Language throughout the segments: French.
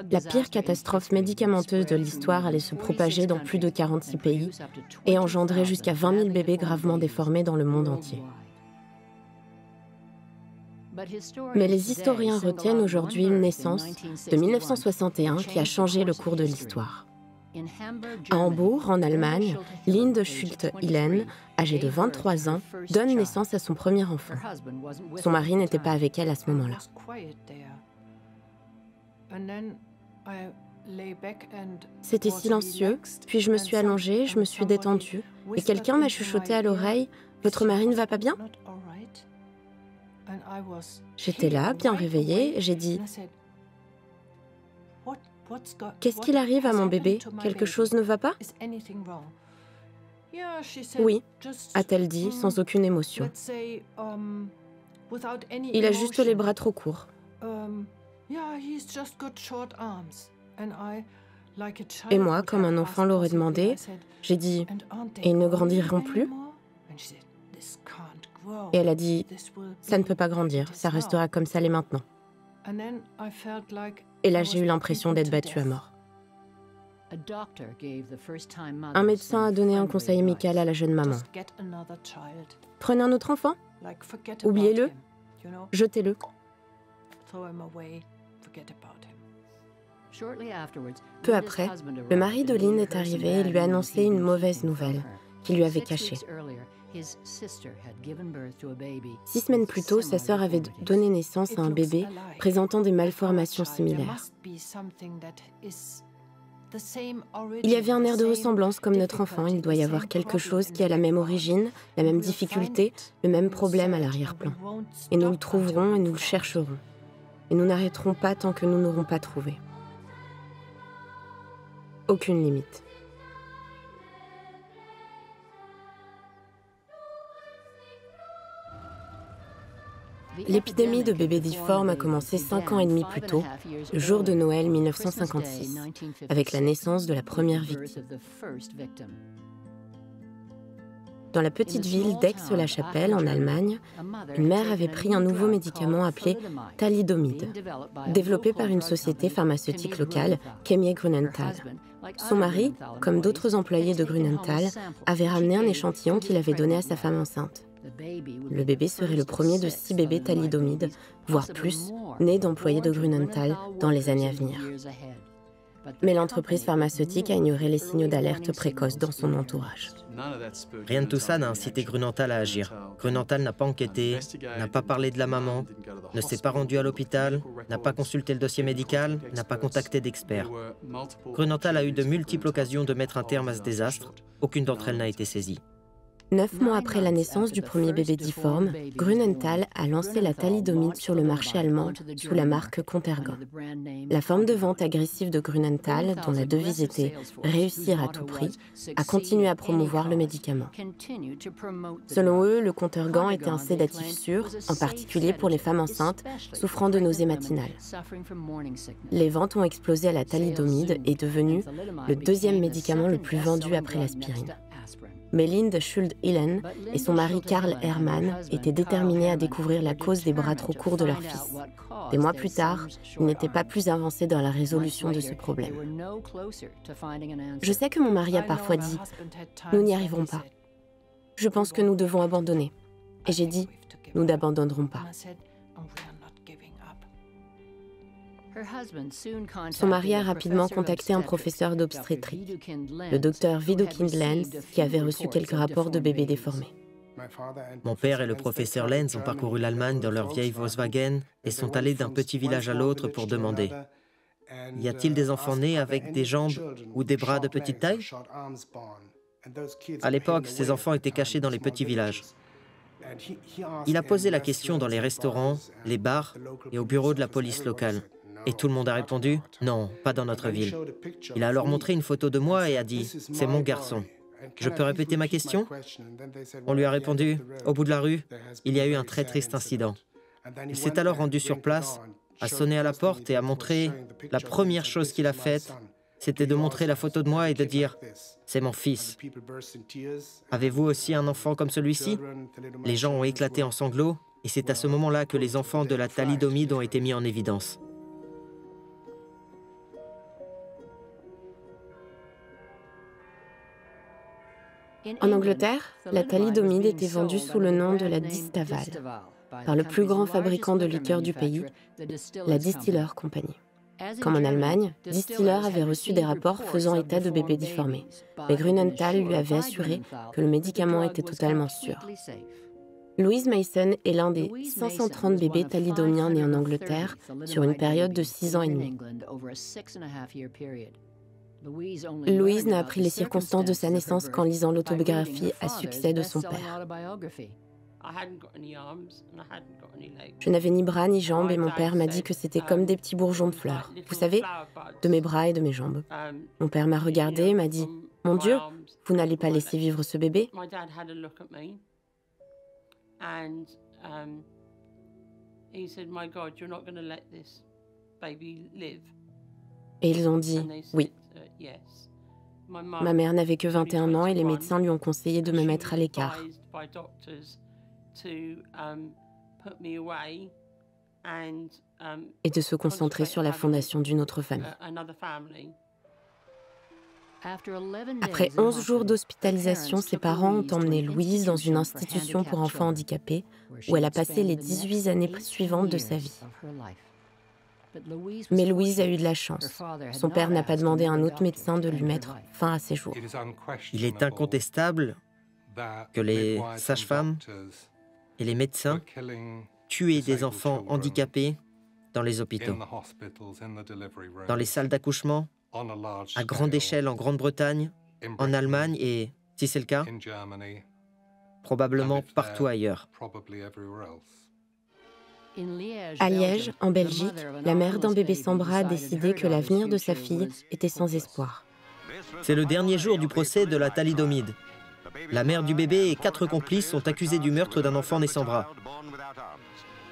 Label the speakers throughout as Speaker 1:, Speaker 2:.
Speaker 1: La pire catastrophe médicamenteuse de l'histoire allait se propager dans plus de 46 pays et engendrer jusqu'à 20 000 bébés gravement déformés dans le monde entier. Mais les historiens retiennent aujourd'hui une naissance de 1961 qui a changé le cours de l'histoire. À Hambourg, en Allemagne, Linde Schulte-Ihlen, âgée de 23 ans, donne naissance à son premier enfant. Son mari n'était pas avec elle à ce moment-là. C'était silencieux, puis je me suis allongée, je me suis détendue, et quelqu'un m'a chuchoté à l'oreille « Votre mari ne va pas bien ?» J'étais là, bien réveillée, et j'ai dit « Qu'est-ce qu'il arrive à mon bébé? Quelque chose ne va pas ?» « Oui », a-t-elle dit, sans aucune émotion. « Il a juste les bras trop courts. » Et moi, comme un enfant l'aurait demandé, j'ai dit « Et ils ne grandiront plus ?» Et elle a dit « Ça ne peut pas grandir, ça restera comme ça maintenant. » Et là, j'ai eu l'impression d'être battue à mort. Un médecin a donné un conseil amical à la jeune maman. « Prenez un autre enfant, oubliez-le, jetez-le. » Peu après, le mari de Linde est arrivé et lui a annoncé une mauvaise nouvelle qu'il lui avait cachée. 6 semaines plus tôt, sa sœur avait donné naissance à un bébé présentant des malformations similaires. Il y avait un air de ressemblance comme notre enfant. Il doit y avoir quelque chose qui a la même origine, la même difficulté, le même problème à l'arrière-plan. Et nous le trouverons et nous le chercherons. Et nous n'arrêterons pas tant que nous n'aurons pas trouvé. Aucune limite. L'épidémie de bébés difformes a commencé 5 ans et demi plus tôt, le jour de Noël 1956, avec la naissance de la première victime. Dans la petite ville d'Aix-la-Chapelle, en Allemagne, une mère avait pris un nouveau médicament appelé thalidomide, développé par une société pharmaceutique locale, Chemie Grünenthal. Son mari, comme d'autres employés de Grünenthal, avait ramené un échantillon qu'il avait donné à sa femme enceinte. Le bébé serait le premier de 6 bébés thalidomides, voire plus, nés d'employés de Grünenthal dans les années à venir. Mais l'entreprise pharmaceutique a ignoré les signaux d'alerte précoces dans son entourage.
Speaker 2: Rien de tout ça n'a incité Grünenthal à agir. Grünenthal n'a pas enquêté, n'a pas parlé de la maman, ne s'est pas rendu à l'hôpital, n'a pas consulté le dossier médical, n'a pas contacté d'experts. Grünenthal a eu de multiples occasions de mettre un terme à ce désastre. Aucune d'entre elles n'a été saisie.
Speaker 1: 9 mois après la naissance du premier bébé difforme, Grünenthal a lancé la thalidomide sur le marché allemand sous la marque Contergan. La forme de vente agressive de Grünenthal, dont la devise était « réussir à tout prix », a continué à promouvoir le médicament. Selon eux, le Contergan était un sédatif sûr, en particulier pour les femmes enceintes souffrant de nausées matinales. Les ventes ont explosé à la thalidomide et est devenu le 2e médicament le plus vendu après l'aspirine. Mais Linde Schulte-Ihlen et son mari Karl Hermann étaient déterminés à découvrir la cause des bras trop courts de leur fils. Des mois plus tard, ils n'étaient pas plus avancés dans la résolution de ce problème. Je sais que mon mari a parfois dit « Nous n'y arriverons pas. Je pense que nous devons abandonner. » Et j'ai dit « Nous n'abandonnerons pas. » Son mari a rapidement contacté un professeur d'obstétrique, le docteur Widukind Lenz, qui avait reçu quelques rapports de bébés déformés.
Speaker 2: Mon père et le professeur Lenz ont parcouru l'Allemagne dans leur vieille Volkswagen et sont allés d'un petit village à l'autre pour demander « Y a-t-il des enfants nés avec des jambes ou des bras de petite taille ?» À l'époque, ces enfants étaient cachés dans les petits villages. Il a posé la question dans les restaurants, les bars et au bureau de la police locale. Et tout le monde a répondu « Non, pas dans notre ville ». Il a alors montré une photo de moi et a dit « C'est mon garçon. Je peux répéter ma question ?» On lui a répondu « Au bout de la rue, il y a eu un très triste incident. » Il s'est alors rendu sur place, a sonné à la porte et a montré... La première chose qu'il a faite, c'était de montrer la photo de moi et de dire « C'est mon fils. Avez-vous aussi un enfant comme celui-ci » Les gens ont éclaté en sanglots et c'est à ce moment-là que les enfants de la thalidomide ont été mis en évidence.
Speaker 1: En Angleterre, la thalidomide était vendue sous le nom de la Distaval par le plus grand fabricant de liqueurs du pays, la Distiller Company. Comme en Allemagne, Distiller avait reçu des rapports faisant état de bébés difformés, mais Grünenthal lui avait assuré que le médicament était totalement sûr. Louise Mason est l'un des 530 bébés thalidomiens nés en Angleterre sur une période de 6 ans et demi. Louise n'a appris les circonstances de sa naissance qu'en lisant l'autobiographie à succès de son père. Je n'avais ni bras ni jambes et mon père m'a dit que c'était comme des petits bourgeons de fleurs, vous savez, de mes bras et de mes jambes. Mon père m'a regardé et m'a dit « Mon Dieu, vous n'allez pas laisser vivre ce bébé ?» Et ils ont dit « Oui ». Ma mère n'avait que 21 ans et les médecins lui ont conseillé de me mettre à l'écart. Et de se concentrer sur la fondation d'une autre famille. Après 11 jours d'hospitalisation, ses parents ont emmené Louise dans une institution pour enfants handicapés où elle a passé les 18 années suivantes de sa vie. Mais Louise a eu de la chance. Son père n'a pas demandé à un autre médecin de lui mettre fin à ses jours.
Speaker 2: Il est incontestable que les sages-femmes et les médecins tuaient des enfants handicapés dans les hôpitaux, dans les salles d'accouchement, à grande échelle en Grande-Bretagne, en Allemagne et, si c'est le cas, probablement partout ailleurs.
Speaker 1: À Liège, en Belgique, la mère d'un bébé sans bras a décidé que l'avenir de sa fille était sans espoir.
Speaker 2: C'est le dernier jour du procès de la thalidomide. La mère du bébé et 4 complices sont accusés du meurtre d'un enfant né sans bras.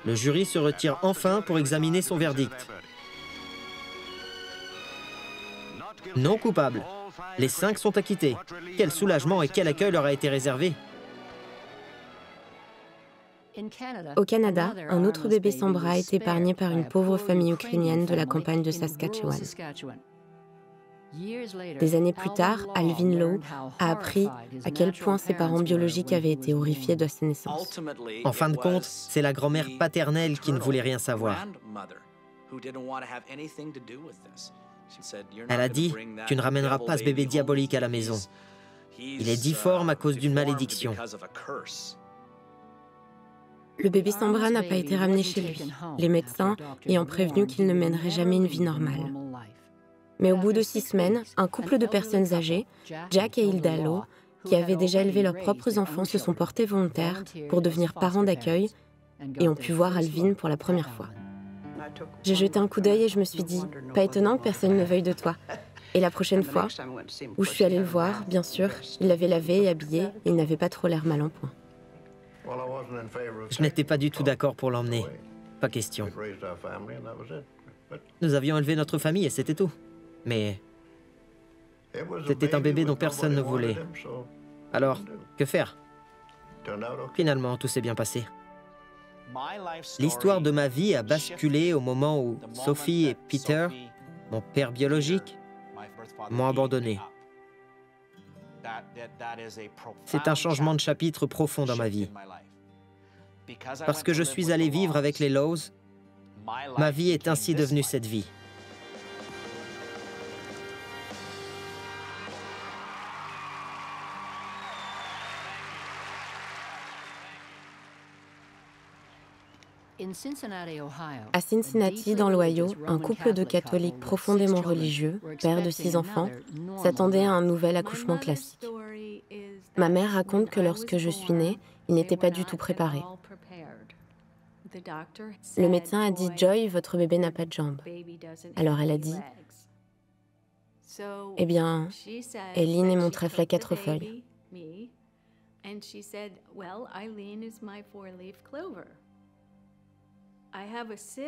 Speaker 2: Le jury se retire enfin pour examiner son verdict. Non coupable. Les 5 sont acquittés. Quel soulagement et quel accueil leur a été réservé.
Speaker 1: Au Canada, un autre bébé sans bras est épargné par une pauvre famille ukrainienne de la campagne de Saskatchewan. Des années plus tard, Alvin Lowe a appris à quel point ses parents biologiques avaient été horrifiés de sa naissance.
Speaker 2: En fin de compte, c'est la grand-mère paternelle qui ne voulait rien savoir. Elle a dit « Tu ne ramèneras pas ce bébé diabolique à la maison. Il est difforme à cause d'une malédiction. »
Speaker 1: Le bébé sans bras n'a pas été ramené chez lui, les médecins ayant prévenu qu'il ne mènerait jamais une vie normale. Mais au bout de 6 semaines, un couple de personnes âgées, Jack et Hilda Lowe, qui avaient déjà élevé leurs propres enfants, se sont portés volontaires pour devenir parents d'accueil et ont pu voir Alvin pour la première fois. J'ai jeté un coup d'œil et je me suis dit, pas étonnant que personne ne veuille de toi. Et la prochaine fois, où je suis allée le voir, bien sûr, il l'avait lavé et habillé et il n'avait pas trop l'air mal en point.
Speaker 2: Je n'étais pas du tout d'accord pour l'emmener. Pas question. Nous avions élevé notre famille et c'était tout. Mais c'était un bébé dont personne ne voulait. Alors, que faire? Finalement, tout s'est bien passé. L'histoire de ma vie a basculé au moment où Sophie et Peter, mon père biologique, m'ont abandonné. C'est un changement de chapitre profond dans ma vie. Parce que je suis allé vivre avec les Lowes, ma vie est ainsi devenue cette vie.
Speaker 1: À Cincinnati, dans l'Ohio, un couple de catholiques profondément religieux, père de 6 enfants, s'attendait à un nouvel accouchement classique. Ma mère raconte que lorsque je suis née, il n'était pas du tout préparé. Le médecin a dit « Joy, votre bébé n'a pas de jambes ». Alors elle a dit « Eh bien, Eileen est mon trèfle à 4 feuilles ».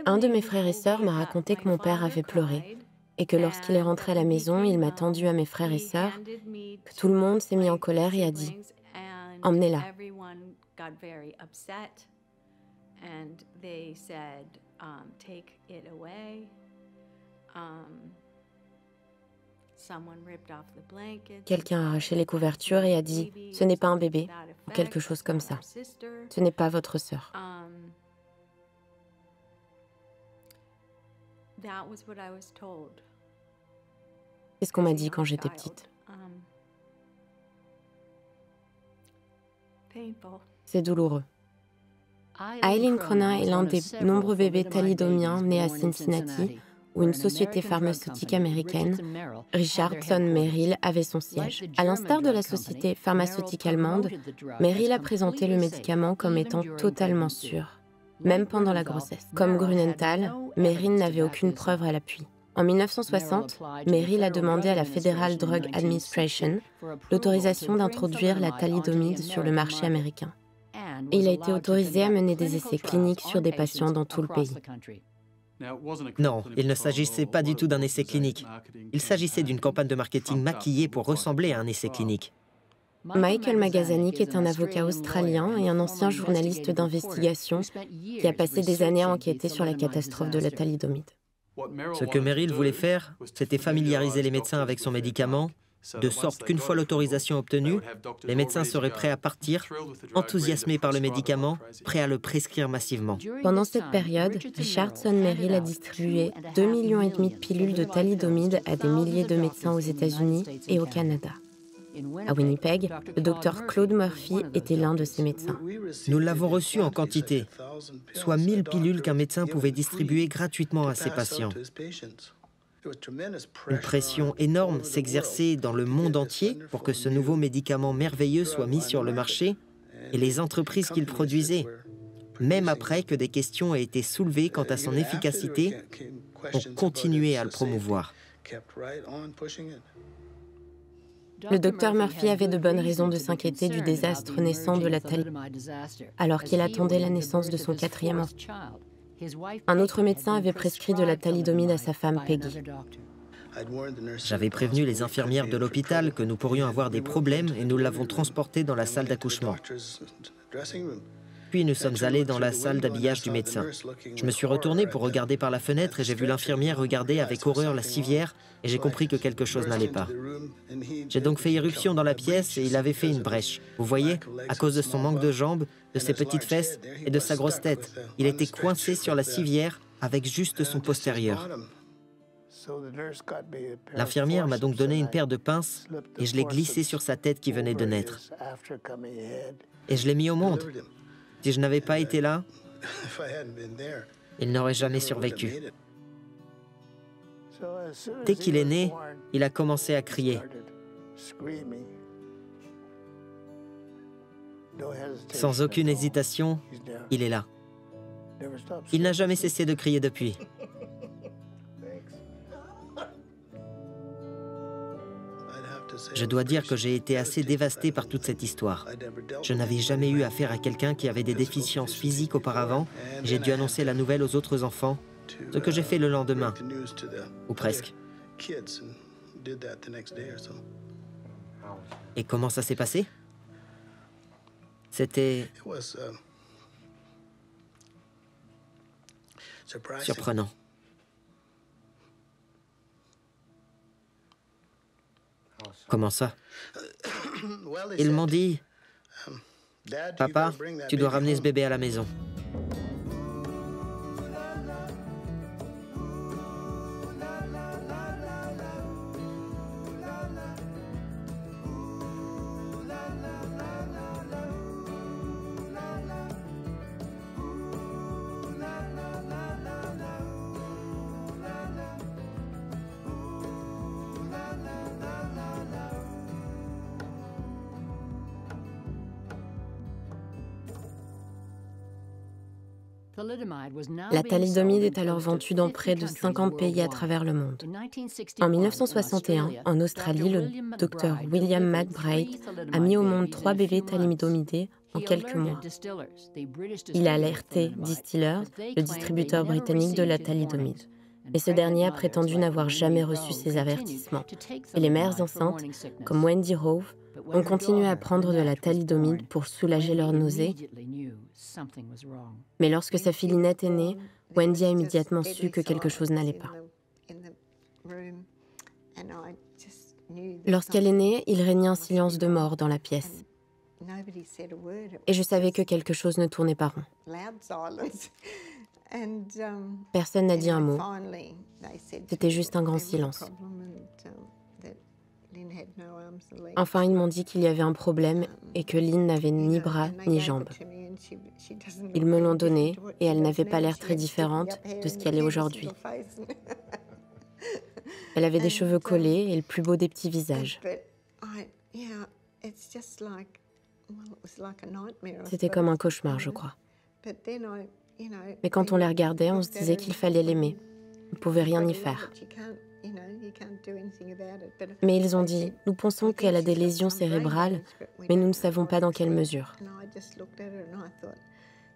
Speaker 1: Un de mes frères et sœurs m'a raconté que mon père avait pleuré et que lorsqu'il est rentré à la maison, il m'a tendu à mes frères et sœurs, que tout le monde s'est mis en colère et a dit « Emmenez-la ». Quelqu'un a arraché les couvertures et a dit « Ce n'est pas un bébé » ou quelque chose comme ça. « Ce n'est pas votre sœur. » C'est ce qu'on m'a dit quand j'étais petite. C'est douloureux. Aileen Cronin est l'un des nombreux bébés thalidomiens nés à Cincinnati, où une société pharmaceutique américaine, Richardson Merrill, avait son siège. À l'instar de la société pharmaceutique allemande, Merrill a présenté le médicament comme étant totalement sûr, même pendant la grossesse. Comme Grünenthal, Merrill n'avait aucune preuve à l'appui. En 1960, Merrill a demandé à la Federal Drug Administration l'autorisation d'introduire la thalidomide sur le marché américain. Et il a été autorisé à mener des essais cliniques sur des patients dans tout le pays.
Speaker 2: Non, il ne s'agissait pas du tout d'un essai clinique. Il s'agissait d'une campagne de marketing maquillée pour ressembler à un essai clinique.
Speaker 1: Michael Magazanik est un avocat australien et un ancien journaliste d'investigation qui a passé des années à enquêter sur la catastrophe de la thalidomide.
Speaker 2: Ce que Merrill voulait faire, c'était familiariser les médecins avec son médicament, de sorte qu'une fois l'autorisation obtenue, les médecins seraient prêts à partir, enthousiasmés par le médicament, prêts à le prescrire massivement.
Speaker 1: Pendant cette période, Richardson Merrill a distribué 2,5 millions de pilules de thalidomide à des milliers de médecins aux États-Unis et au Canada. À Winnipeg, le docteur Claude Murphy était l'un de ces médecins.
Speaker 2: Nous l'avons reçu en quantité, soit 1000 pilules qu'un médecin pouvait distribuer gratuitement à ses patients. Une pression énorme s'exerçait dans le monde entier pour que ce nouveau médicament merveilleux soit mis sur le marché et les entreprises qu'il produisait, même après que des questions aient été soulevées quant à son efficacité, ont continué à le promouvoir.
Speaker 1: Le docteur Murphy avait de bonnes raisons de s'inquiéter du désastre naissant de la thalidomide, alors qu'il attendait la naissance de son 4e enfant. Un autre médecin avait prescrit de la thalidomide à sa femme Peggy.
Speaker 2: J'avais prévenu les infirmières de l'hôpital que nous pourrions avoir des problèmes et nous l'avons transporté dans la salle d'accouchement. Puis nous sommes allés dans la salle d'habillage du médecin. Je me suis retourné pour regarder par la fenêtre et j'ai vu l'infirmière regarder avec horreur la civière et j'ai compris que quelque chose n'allait pas. J'ai donc fait irruption dans la pièce et il avait fait une brèche. Vous voyez, à cause de son manque de jambes, de ses petites fesses et de sa grosse tête, il était coincé sur la civière avec juste son postérieur. L'infirmière m'a donc donné une paire de pinces et je l'ai glissé sur sa tête qui venait de naître. Et je l'ai mis au monde. Si je n'avais pas été là, il n'aurait jamais survécu. Dès qu'il est né, il a commencé à crier. Sans aucune hésitation, il est là. Il n'a jamais cessé de crier depuis. Je dois dire que j'ai été assez dévasté par toute cette histoire. Je n'avais jamais eu affaire à quelqu'un qui avait des déficiences physiques auparavant. J'ai dû annoncer la nouvelle aux autres enfants, ce que j'ai fait le lendemain, ou presque. Et comment ça s'est passé? C'était surprenant. Comment ça? Ils m'ont dit, « Papa, tu dois ramener ce bébé à la maison. »
Speaker 1: La thalidomide est alors vendue dans près de 50 pays à travers le monde. En 1961, en Australie, le docteur William McBride a mis au monde 3 bébés thalidomidés en quelques mois. Il a alerté Distillers, le distributeur britannique de la thalidomide. Mais ce dernier a prétendu n'avoir jamais reçu ces avertissements. Et les mères enceintes, comme Wendy Hove, ont continué à prendre de la thalidomide pour soulager leurs nausées. Mais lorsque sa fille Lynette est née, Wendy a immédiatement su que quelque chose n'allait pas. Lorsqu'elle est née, il régnait un silence de mort dans la pièce. Et je savais que quelque chose ne tournait pas rond. Personne n'a dit un mot. C'était juste un grand silence. Enfin, ils m'ont dit qu'il y avait un problème et que Lynn n'avait ni bras ni jambes. Ils me l'ont donnée et elle n'avait pas l'air très différente de ce qu'elle est aujourd'hui. Elle avait des cheveux collés et le plus beau des petits visages. C'était comme un cauchemar, je crois. Mais quand on les regardait, on se disait qu'il fallait l'aimer. On ne pouvait rien y faire. Mais ils ont dit, nous pensons qu'elle a des lésions cérébrales, mais nous ne savons pas dans quelle mesure.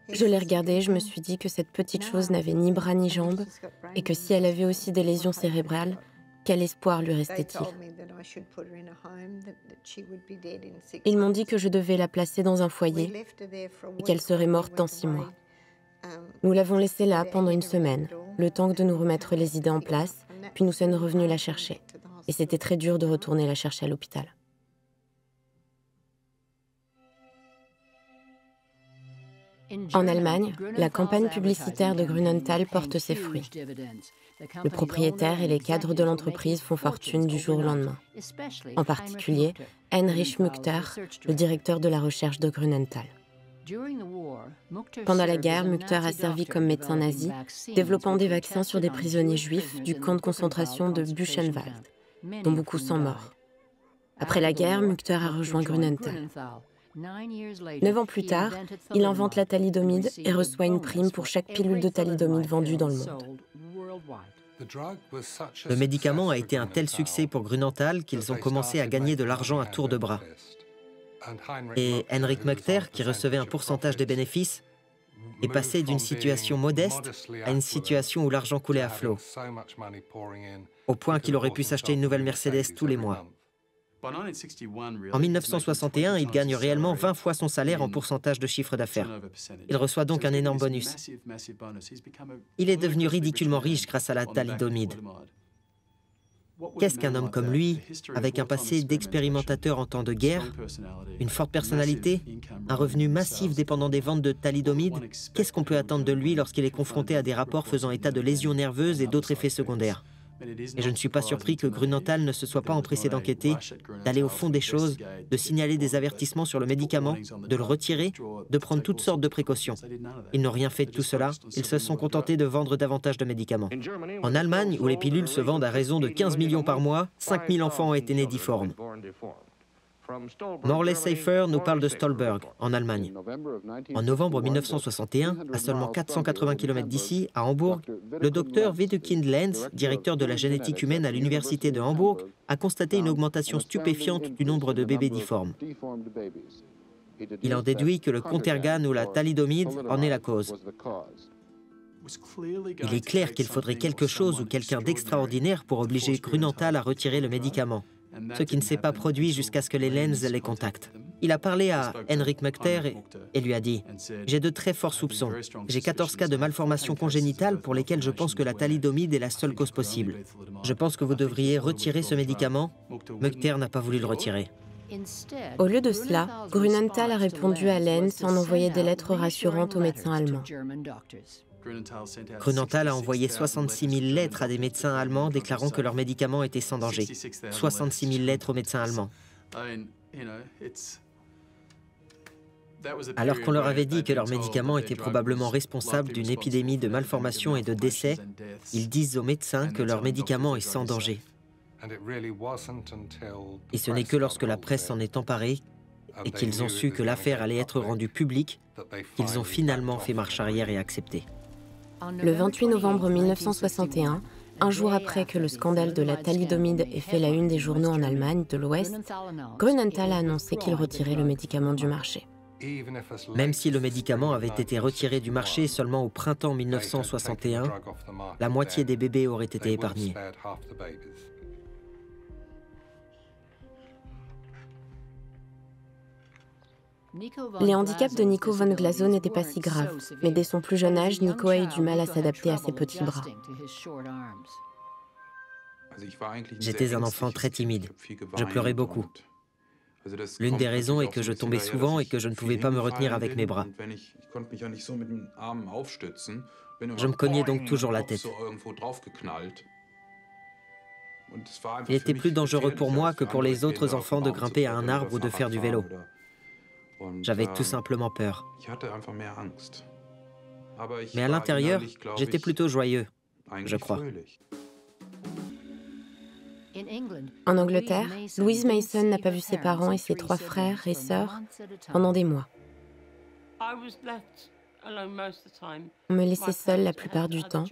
Speaker 1: Je l'ai regardée et je me suis dit que cette petite chose n'avait ni bras ni jambes, et que si elle avait aussi des lésions cérébrales, quel espoir lui restait-il? Ils m'ont dit que je devais la placer dans un foyer et qu'elle serait morte dans 6 mois. Nous l'avons laissée là pendant 1 semaine, le temps de nous remettre les idées en place, puis nous sommes revenus la chercher. Et c'était très dur de retourner la chercher à l'hôpital. En Allemagne, la campagne publicitaire de Grünenthal porte ses fruits. Le propriétaire et les cadres de l'entreprise font fortune du jour au lendemain. En particulier, Heinrich Mückter, le directeur de la recherche de Grünenthal. Pendant la guerre, Mückter a servi comme médecin nazi, développant des vaccins sur des prisonniers juifs du camp de concentration de Buchenwald, dont beaucoup sont morts. Après la guerre, Mückter a rejoint Grünenthal. 9 ans plus tard, il invente la thalidomide et reçoit une prime pour chaque pilule de thalidomide vendue dans le monde.
Speaker 2: Le médicament a été un tel succès pour Grünenthal qu'ils ont commencé à gagner de l'argent à tour de bras. Et Heinrich Mückter, qui recevait un pourcentage des bénéfices, est passé d'une situation modeste à une situation où l'argent coulait à flot, au point qu'il aurait pu s'acheter une nouvelle Mercedes tous les mois. En 1961, il gagne réellement 20 fois son salaire en pourcentage de chiffre d'affaires. Il reçoit donc un énorme bonus. Il est devenu ridiculement riche grâce à la thalidomide. Qu'est-ce qu'un homme comme lui, avec un passé d'expérimentateur en temps de guerre, une forte personnalité, un revenu massif dépendant des ventes de thalidomide, qu'est-ce qu'on peut attendre de lui lorsqu'il est confronté à des rapports faisant état de lésions nerveuses et d'autres effets secondaires? Et je ne suis pas surpris que Grünenthal ne se soit pas empressé d'enquêter, d'aller au fond des choses, de signaler des avertissements sur le médicament, de le retirer, de prendre toutes sortes de précautions. Ils n'ont rien fait de tout cela, ils se sont contentés de vendre davantage de médicaments. En Allemagne, où les pilules se vendent à raison de 15 millions par mois, 5 000 enfants ont été nés difformes. Morley Safer nous parle de Stolberg, en Allemagne. En novembre 1961, à seulement 480 km d'ici, à Hambourg, le docteur Wedekind Lenz, directeur de la génétique humaine à l'université de Hambourg, a constaté une augmentation stupéfiante du nombre de bébés difformes. Il en déduit que le Contergan ou la thalidomide en est la cause. Il est clair qu'il faudrait quelque chose ou quelqu'un d'extraordinaire pour obliger Grünenthal à retirer le médicament, ce qui ne s'est pas produit jusqu'à ce que les Lenz les contactent. Il a parlé à Heinrich Mückter et lui a dit « J'ai de très forts soupçons. J'ai 14 cas de malformation congénitale pour lesquels je pense que la thalidomide est la seule cause possible. Je pense que vous devriez retirer ce médicament. » Mückter n'a pas voulu le retirer.
Speaker 1: Au lieu de cela, Grünenthal a répondu à Lenz en envoyant des lettres rassurantes aux médecins allemands.
Speaker 2: Grünenthal a envoyé 66 000 lettres à des médecins allemands déclarant que leurs médicaments étaient sans danger. 66 000 lettres aux médecins allemands. Alors qu'on leur avait dit que leurs médicaments étaient probablement responsables d'une épidémie de malformations et de décès, ils disent aux médecins que leur médicament est sans danger. Et ce n'est que lorsque la presse s'en est emparée et qu'ils ont su que l'affaire allait être rendue publique qu'ils ont finalement fait marche arrière et accepté.
Speaker 1: Le 28 novembre 1961, un jour après que le scandale de la thalidomide ait fait la une des journaux en Allemagne de l'Ouest, Grünenthal a annoncé qu'il retirait le médicament du marché.
Speaker 2: Même si le médicament avait été retiré du marché seulement au printemps 1961, la moitié des bébés auraient été épargnés.
Speaker 1: Les handicaps de Nico von Glasow n'étaient pas si graves, mais dès son plus jeune âge, Nico a eu du mal à s'adapter à ses petits bras.
Speaker 2: J'étais un enfant très timide. Je pleurais beaucoup. L'une des raisons est que je tombais souvent et que je ne pouvais pas me retenir avec mes bras. Je me cognais donc toujours la tête. Il était plus dangereux pour moi que pour les autres enfants de grimper à un arbre ou de faire du vélo. J'avais tout simplement peur. Mais à l'intérieur, j'étais plutôt joyeux, je crois.
Speaker 1: En Angleterre, Louise Mason n'a pas vu ses parents et ses 3 frères et sœurs pendant des mois. On me laissait seule la plupart du temps.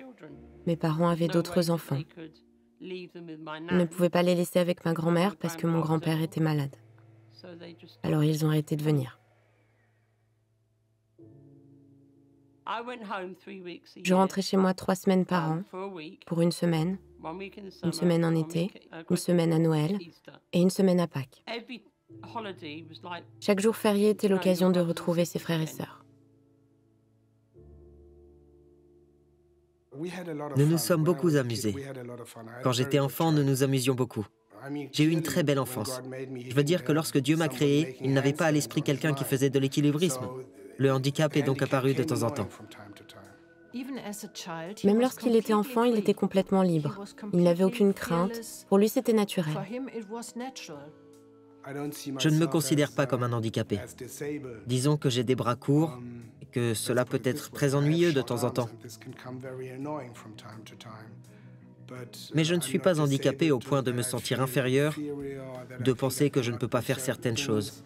Speaker 1: Mes parents avaient d'autres enfants. On ne pouvait pas les laisser avec ma grand-mère parce que mon grand-père était malade. Alors ils ont arrêté de venir. Je rentrais chez moi 3 semaines par an, pour une semaine en été, une semaine à Noël et une semaine à Pâques. Chaque jour férié était l'occasion de retrouver ses frères et sœurs.
Speaker 2: Nous nous sommes beaucoup amusés. Quand j'étais enfant, nous nous amusions beaucoup. J'ai eu une très belle enfance. Je veux dire que lorsque Dieu m'a créé, il n'avait pas à l'esprit quelqu'un qui faisait de l'équilibrisme. Le handicap est donc apparu de temps en temps.
Speaker 1: Même lorsqu'il était enfant, il était complètement libre. Il n'avait aucune crainte. Pour lui, c'était naturel.
Speaker 2: Je ne me considère pas comme un handicapé. Disons que j'ai des bras courts et que cela peut être très ennuyeux de temps en temps. Mais je ne suis pas handicapé au point de me sentir inférieur, de penser que je ne peux pas faire certaines choses.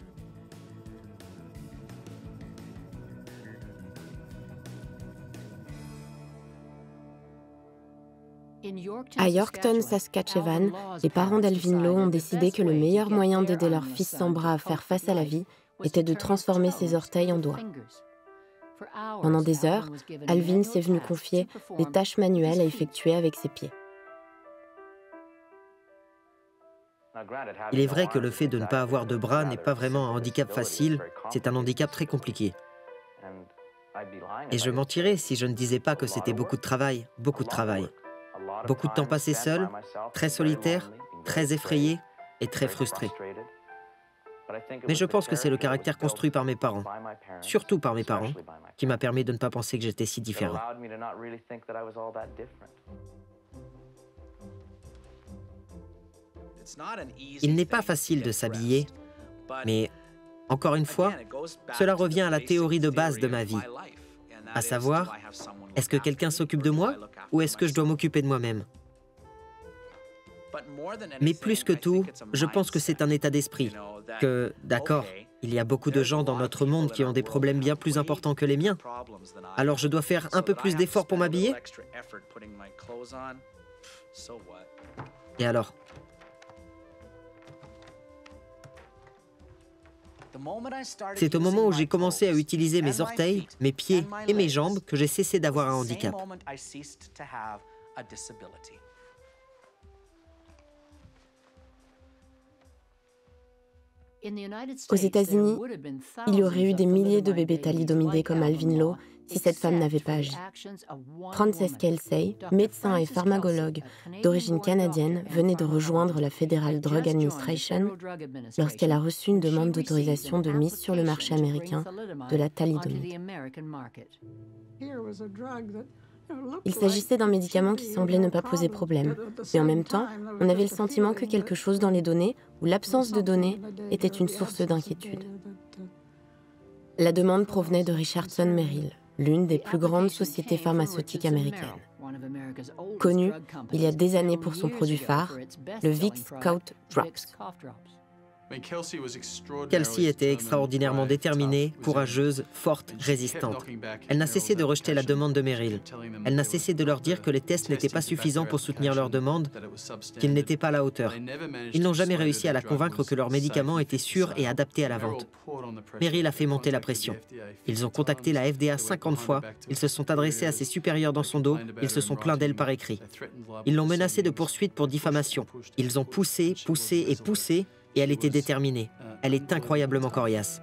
Speaker 1: À Yorkton, Saskatchewan, les parents d'Alvin Lowe ont décidé que le meilleur moyen d'aider leur fils sans bras à faire face à la vie était de transformer ses orteils en doigts. Pendant des heures, Alvin s'est venu confier des tâches manuelles à effectuer avec ses pieds.
Speaker 2: Il est vrai que le fait de ne pas avoir de bras n'est pas vraiment un handicap facile, c'est un handicap très compliqué. Et je mentirais si je ne disais pas que c'était beaucoup de travail, beaucoup de travail. Beaucoup de temps passé seul, très solitaire, très effrayé et très frustré. Mais je pense que c'est le caractère construit par mes parents, surtout par mes parents, qui m'a permis de ne pas penser que j'étais si différent. Il n'est pas facile de s'habiller, mais encore une fois, cela revient à la théorie de base de ma vie, à savoir, est-ce que quelqu'un s'occupe de moi ou est-ce que je dois m'occuper de moi-même? Mais plus que tout, je pense que c'est un état d'esprit, que, d'accord, il y a beaucoup de gens dans notre monde qui ont des problèmes bien plus importants que les miens, alors je dois faire un peu plus d'efforts pour m'habiller? Et alors? C'est au moment où j'ai commencé à utiliser mes orteils, mes pieds et mes jambes que j'ai cessé d'avoir un handicap.
Speaker 1: Aux États-Unis, il y aurait eu des milliers de bébés thalidomidés comme Alvin Lowe si cette femme n'avait pas agi. Frances Kelsey, médecin et pharmacologue d'origine canadienne, venait de rejoindre la Federal Drug Administration lorsqu'elle a reçu une demande d'autorisation de mise sur le marché américain de la thalidomide. Il s'agissait d'un médicament qui semblait ne pas poser problème, mais en même temps, on avait le sentiment que quelque chose dans les données, ou l'absence de données, était une source d'inquiétude. La demande provenait de Richardson Merrill, l'une des plus grandes sociétés pharmaceutiques américaines. Connue il y a des années pour son produit phare, le Vicks Cough Drops.
Speaker 2: Kelsey était extraordinairement déterminée, courageuse, forte, résistante. Elle n'a cessé de rejeter la demande de Merrill. Elle n'a cessé de leur dire que les tests n'étaient pas suffisants pour soutenir leur demande, qu'ils n'étaient pas à la hauteur. Ils n'ont jamais réussi à la convaincre que leur médicament était sûr et adapté à la vente. Merrill a fait monter la pression. Ils ont contacté la FDA 50 fois, ils se sont adressés à ses supérieurs dans son dos, ils se sont plaints d'elle par écrit. Ils l'ont menacée de poursuites pour diffamation. Ils ont poussé, poussé et poussé, et elle était déterminée. Elle est incroyablement coriace.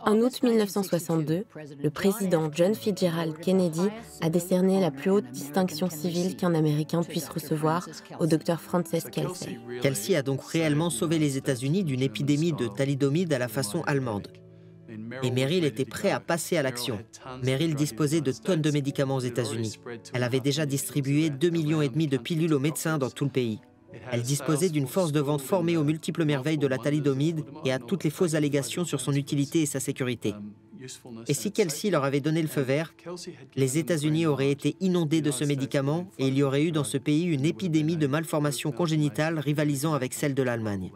Speaker 1: En août 1962, le président John Fitzgerald Kennedy a décerné la plus haute distinction civile qu'un Américain puisse recevoir au Dr Frances Kelsey.
Speaker 2: Kelsey a donc réellement sauvé les États-Unis d'une épidémie de thalidomide à la façon allemande. Et Merrill était prêt à passer à l'action. Merrill disposait de tonnes de médicaments aux États-Unis. Elle avait déjà distribué 2,5 millions de pilules aux médecins dans tout le pays. Elle disposait d'une force de vente formée aux multiples merveilles de la thalidomide et à toutes les fausses allégations sur son utilité et sa sécurité. Et si Kelsey leur avait donné le feu vert, les États-Unis auraient été inondés de ce médicament et il y aurait eu dans ce pays une épidémie de malformations congénitales rivalisant avec celle de l'Allemagne.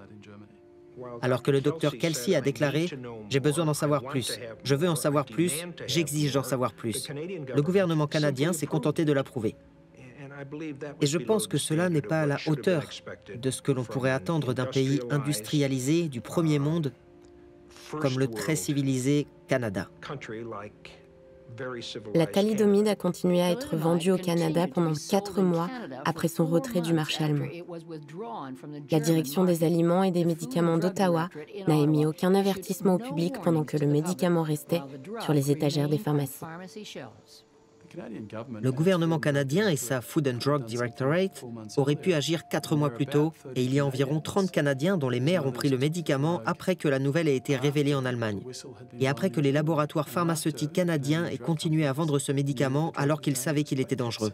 Speaker 2: Alors que le docteur Kelsey a déclaré « J'ai besoin d'en savoir plus, je veux en savoir plus, j'exige d'en savoir plus », le gouvernement canadien s'est contenté de l'approuver. Et je pense que cela n'est pas à la hauteur de ce que l'on pourrait attendre d'un pays industrialisé du premier monde comme le très civilisé Canada.
Speaker 1: La thalidomide a continué à être vendue au Canada pendant 4 mois après son retrait du marché allemand. La direction des aliments et des médicaments d'Ottawa n'a émis aucun avertissement au public pendant que le médicament restait sur les étagères des pharmacies.
Speaker 2: Le gouvernement canadien et sa Food and Drug Directorate auraient pu agir 4 mois plus tôt et il y a environ 30 Canadiens dont les mères ont pris le médicament après que la nouvelle ait été révélée en Allemagne et après que les laboratoires pharmaceutiques canadiens aient continué à vendre ce médicament alors qu'ils savaient qu'il était dangereux.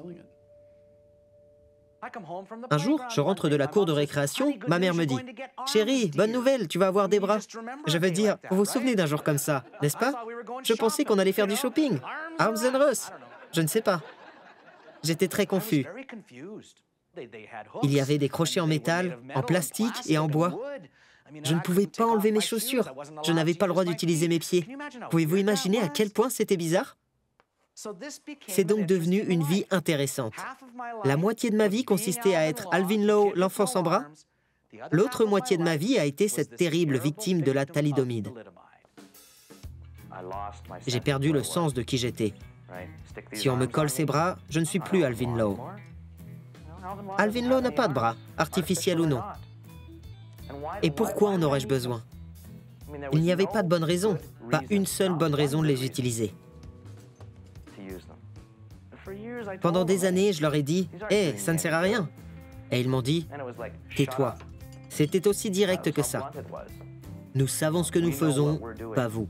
Speaker 2: Un jour, je rentre de la cour de récréation, ma mère me dit « Chérie, bonne nouvelle, tu vas avoir des bras !» Je veux dire, vous vous souvenez d'un jour comme ça, n'est-ce pas? Je pensais qu'on allait faire du shopping. Arms and Ross. Je ne sais pas. J'étais très confus. Il y avait des crochets en métal, en plastique et en bois. Je ne pouvais pas enlever mes chaussures. Je n'avais pas le droit d'utiliser mes pieds. Pouvez-vous imaginer à quel point c'était bizarre? C'est donc devenu une vie intéressante. La moitié de ma vie consistait à être Alvin Lowe, l'enfant sans bras. L'autre moitié de ma vie a été cette terrible victime de la thalidomide. J'ai perdu le sens de qui j'étais. Si on me colle ses bras, je ne suis plus Alvin Lowe. Alvin Lowe n'a pas de bras, artificiels ou non. Et pourquoi en aurais-je besoin? Il n'y avait pas de bonne raison, pas une seule bonne raison de les utiliser. Pendant des années, je leur ai dit « Hé, ça ne sert à rien !» Et ils m'ont dit « Tais-toi !» C'était aussi direct que ça. Nous savons ce que nous faisons, pas vous.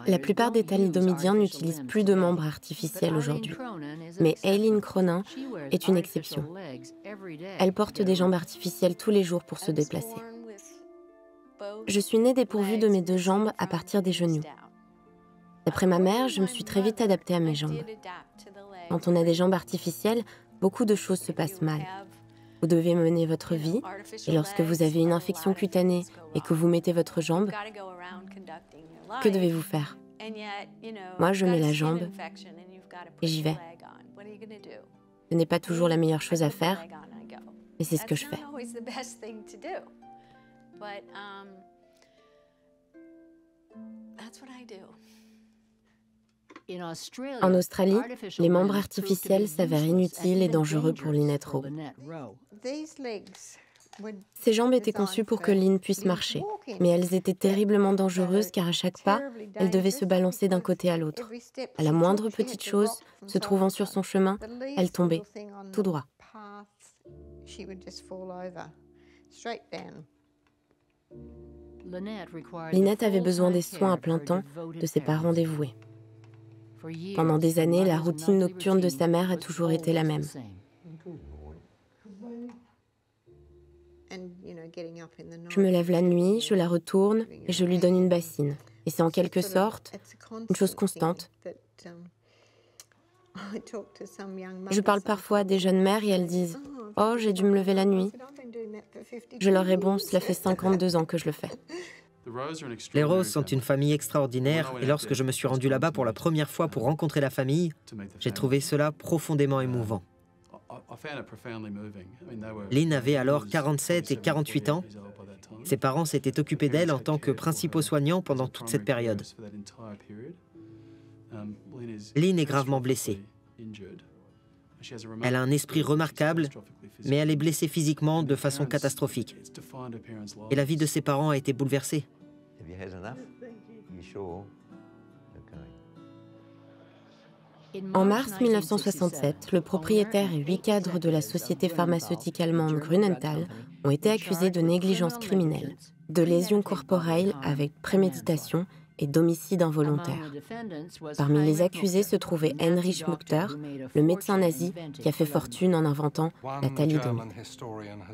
Speaker 1: La plupart des thalidomidiens n'utilisent plus de membres artificiels aujourd'hui. Mais Eileen Cronin est une exception. Elle porte des jambes artificielles tous les jours pour se déplacer. Je suis née dépourvue de mes 2 jambes à partir des genoux. D'après ma mère, je me suis très vite adaptée à mes jambes. Quand on a des jambes artificielles, beaucoup de choses se passent mal. Vous devez mener votre vie, et lorsque vous avez une infection cutanée et que vous mettez votre jambe, que devez-vous faire? Moi, je mets la jambe et j'y vais. Ce n'est pas toujours la meilleure chose à faire, mais c'est ce que je fais. En Australie, les membres artificiels s'avèrent inutiles et dangereux pour Lynette Rowe. Ses jambes étaient conçues pour que Lynn puisse marcher, mais elles étaient terriblement dangereuses car à chaque pas, elle devait se balancer d'un côté à l'autre. À la moindre petite chose se trouvant sur son chemin, elle tombait, tout droit. Lynette avait besoin des soins à plein temps de ses parents dévoués. Pendant des années, la routine nocturne de sa mère a toujours été la même. Je me lève la nuit, je la retourne et je lui donne une bassine. Et c'est en quelque sorte une chose constante. Je parle parfois à des jeunes mères et elles disent « Oh, j'ai dû me lever la nuit ». Je leur réponds « Cela fait 52 ans que je le fais ».
Speaker 2: Les Rose sont une famille extraordinaire et lorsque je me suis rendu là-bas pour la première fois pour rencontrer la famille, j'ai trouvé cela profondément émouvant. Lynn avait alors 47 et 48 ans. Ses parents s'étaient occupés d'elle en tant que principaux soignants pendant toute cette période. Lynn est gravement blessée. Elle a un esprit remarquable, mais elle est blessée physiquement de façon catastrophique. Et la vie de ses parents a été bouleversée.
Speaker 1: En mars 1967, le propriétaire et 8 cadres de la société pharmaceutique allemande Grünenthal ont été accusés de négligence criminelle, de lésions corporelles avec préméditation et d'homicide involontaire. Parmi les accusés se trouvait Heinrich Mückter, le médecin nazi qui a fait fortune en inventant la thalidomide.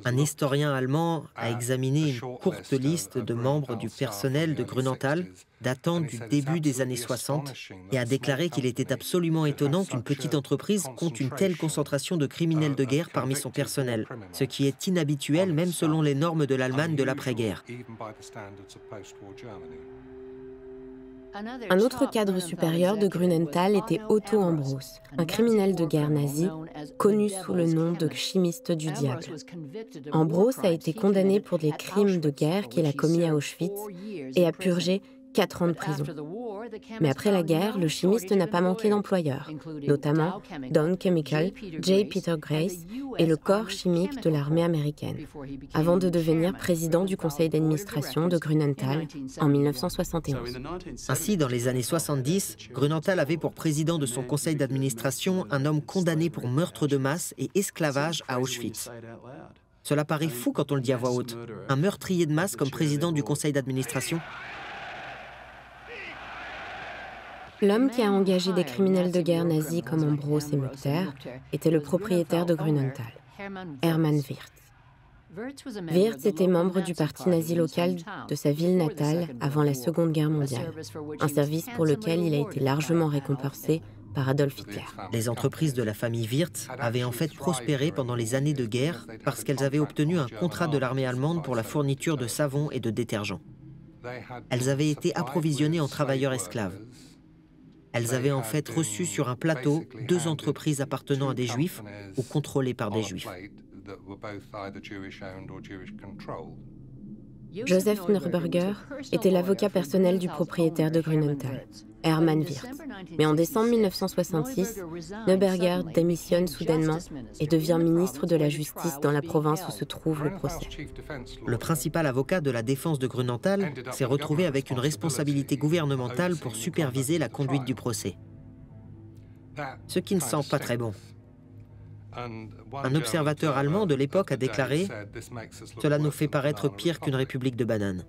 Speaker 2: Un historien allemand a examiné une courte liste de membres du personnel de Grünenthal datant du début des années 60 et a déclaré qu'il était absolument étonnant qu'une petite entreprise compte une telle concentration de criminels de guerre parmi son personnel, ce qui est inhabituel même selon les normes de l'Allemagne de l'après-guerre.
Speaker 1: Un autre cadre supérieur de Grünenthal était Otto Ambros, un criminel de guerre nazi, connu sous le nom de chimiste du diable. Ambros a été condamné pour des crimes de guerre qu'il a commis à Auschwitz et a purgé 4 ans de prison. Mais après la guerre, le chimiste n'a pas manqué d'employeurs, notamment Dow Chemical, J. Peter Grace et le corps chimique de l'armée américaine, avant de devenir président du conseil d'administration de Grünenthal en 1971.
Speaker 2: Ainsi, dans les années 70, Grünenthal avait pour président de son conseil d'administration un homme condamné pour meurtre de masse et esclavage à Auschwitz. Cela paraît fou quand on le dit à voix haute. Un meurtrier de masse comme président du conseil d'administration.
Speaker 1: L'homme qui a engagé des criminels de guerre nazis comme Ambros et Mückter était le propriétaire de Grünenthal, Hermann Wirtz. Wirtz était membre du parti nazi local de sa ville natale avant la Seconde Guerre mondiale, un service pour lequel il a été largement récompensé par Adolf Hitler.
Speaker 2: Les entreprises de la famille Wirtz avaient en fait prospéré pendant les années de guerre parce qu'elles avaient obtenu un contrat de l'armée allemande pour la fourniture de savon et de détergents. Elles avaient été approvisionnées en travailleurs esclaves. Elles avaient en fait reçu sur un plateau 2 entreprises appartenant à des juifs ou contrôlées par des juifs.
Speaker 1: Joseph Neuberger était l'avocat personnel du propriétaire de Grünenthal, Hermann Wirtz. Mais en décembre 1966, Neuberger démissionne soudainement et devient ministre de la Justice dans la province où se trouve le procès.
Speaker 2: Le principal avocat de la défense de Grünenthal s'est retrouvé avec une responsabilité gouvernementale pour superviser la conduite du procès. Ce qui ne sent pas très bon. Un observateur allemand de l'époque a déclaré « Cela nous fait paraître pire qu'une république de bananes ».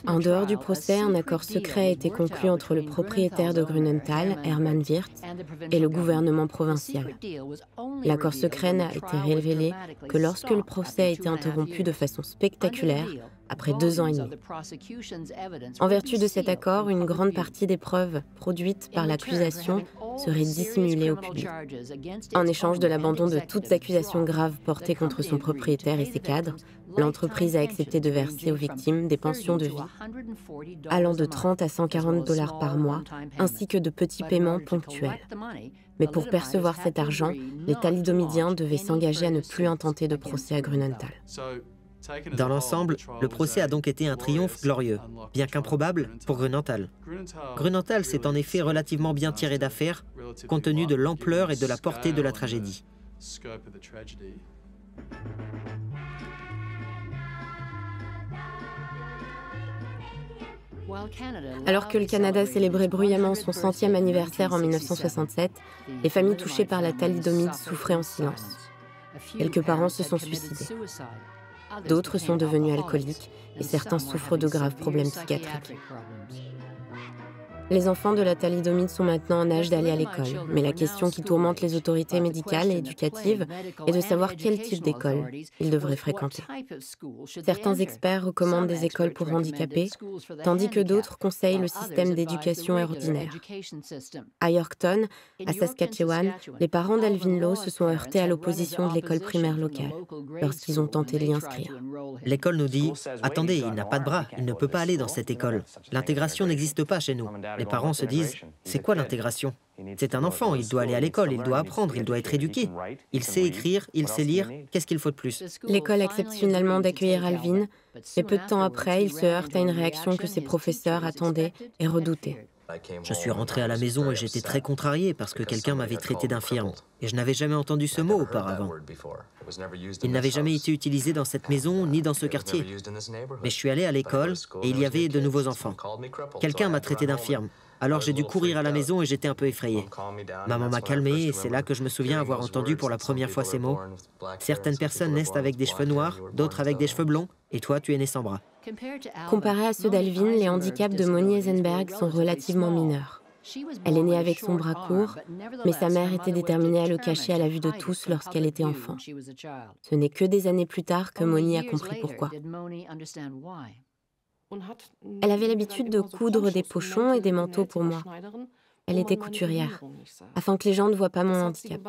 Speaker 1: En dehors du procès, un accord secret a été conclu entre le propriétaire de Grünenthal, Hermann Wirtz, et le gouvernement provincial. L'accord secret n'a été révélé que lorsque le procès a été interrompu de façon spectaculaire après 2 ans et demi. En vertu de cet accord, une grande partie des preuves produites par l'accusation serait dissimulée au public. En échange de l'abandon de toutes accusations graves portées contre son propriétaire et ses cadres, l'entreprise a accepté de verser aux victimes des pensions de vie allant de 30 à 140 $ par mois, ainsi que de petits paiements ponctuels. Mais pour percevoir cet argent, les thalidomidiens devaient s'engager à ne plus intenter de procès à Grünenthal.
Speaker 2: Dans l'ensemble, le procès a donc été un triomphe glorieux, bien qu'improbable pour Grünenthal. Grünenthal s'est en effet relativement bien tiré d'affaire, compte tenu de l'ampleur et de la portée de la tragédie.
Speaker 1: Alors que le Canada célébrait bruyamment son 100e anniversaire en 1967, les familles touchées par la thalidomide souffraient en silence. Quelques parents se sont suicidés. D'autres sont devenus alcooliques et certains souffrent de graves problèmes psychiatriques. Les enfants de la thalidomide sont maintenant en âge d'aller à l'école, mais la question qui tourmente les autorités médicales et éducatives est de savoir quel type d'école ils devraient fréquenter. Certains experts recommandent des écoles pour handicapés, tandis que d'autres conseillent le système d'éducation ordinaire. À Yorkton, à Saskatchewan, les parents d'Alvin Lowe se sont heurtés à l'opposition de l'école primaire locale lorsqu'ils ont tenté de l'y inscrire.
Speaker 2: L'école nous dit « Attendez, il n'a pas de bras, il ne peut pas aller dans cette école. L'intégration n'existe pas chez nous. » Les parents se disent « C'est quoi l'intégration ? C'est un enfant, il doit aller à l'école, il doit apprendre, il doit être éduqué. Il sait écrire, il sait lire, qu'est-ce qu'il faut de plus ?»
Speaker 1: L'école accepte finalement d'accueillir Alvin, mais peu de temps après, il se heurte à une réaction que ses professeurs attendaient et redoutaient.
Speaker 2: Je suis rentré à la maison et j'étais très contrarié parce que quelqu'un m'avait traité d'infirme. Et je n'avais jamais entendu ce mot auparavant. Il n'avait jamais été utilisé dans cette maison ni dans ce quartier. Mais je suis allé à l'école et il y avait de nouveaux enfants. Quelqu'un m'a traité d'infirme. Alors j'ai dû courir à la maison et j'étais un peu effrayé. Maman m'a calmé et c'est là que je me souviens avoir entendu pour la première fois ces mots. Certaines personnes naissent avec des cheveux noirs, d'autres avec des cheveux blonds, et toi tu es né sans bras.
Speaker 1: Comparé à ceux d'Alvin, les handicaps de Moni Eisenberg sont relativement mineurs. Elle est née avec son bras court, mais sa mère était déterminée à le cacher à la vue de tous lorsqu'elle était enfant. Ce n'est que des années plus tard que Moni a compris pourquoi. Elle avait l'habitude de coudre des pochons et des manteaux pour moi. Elle était couturière, afin que les gens ne voient pas mon handicap.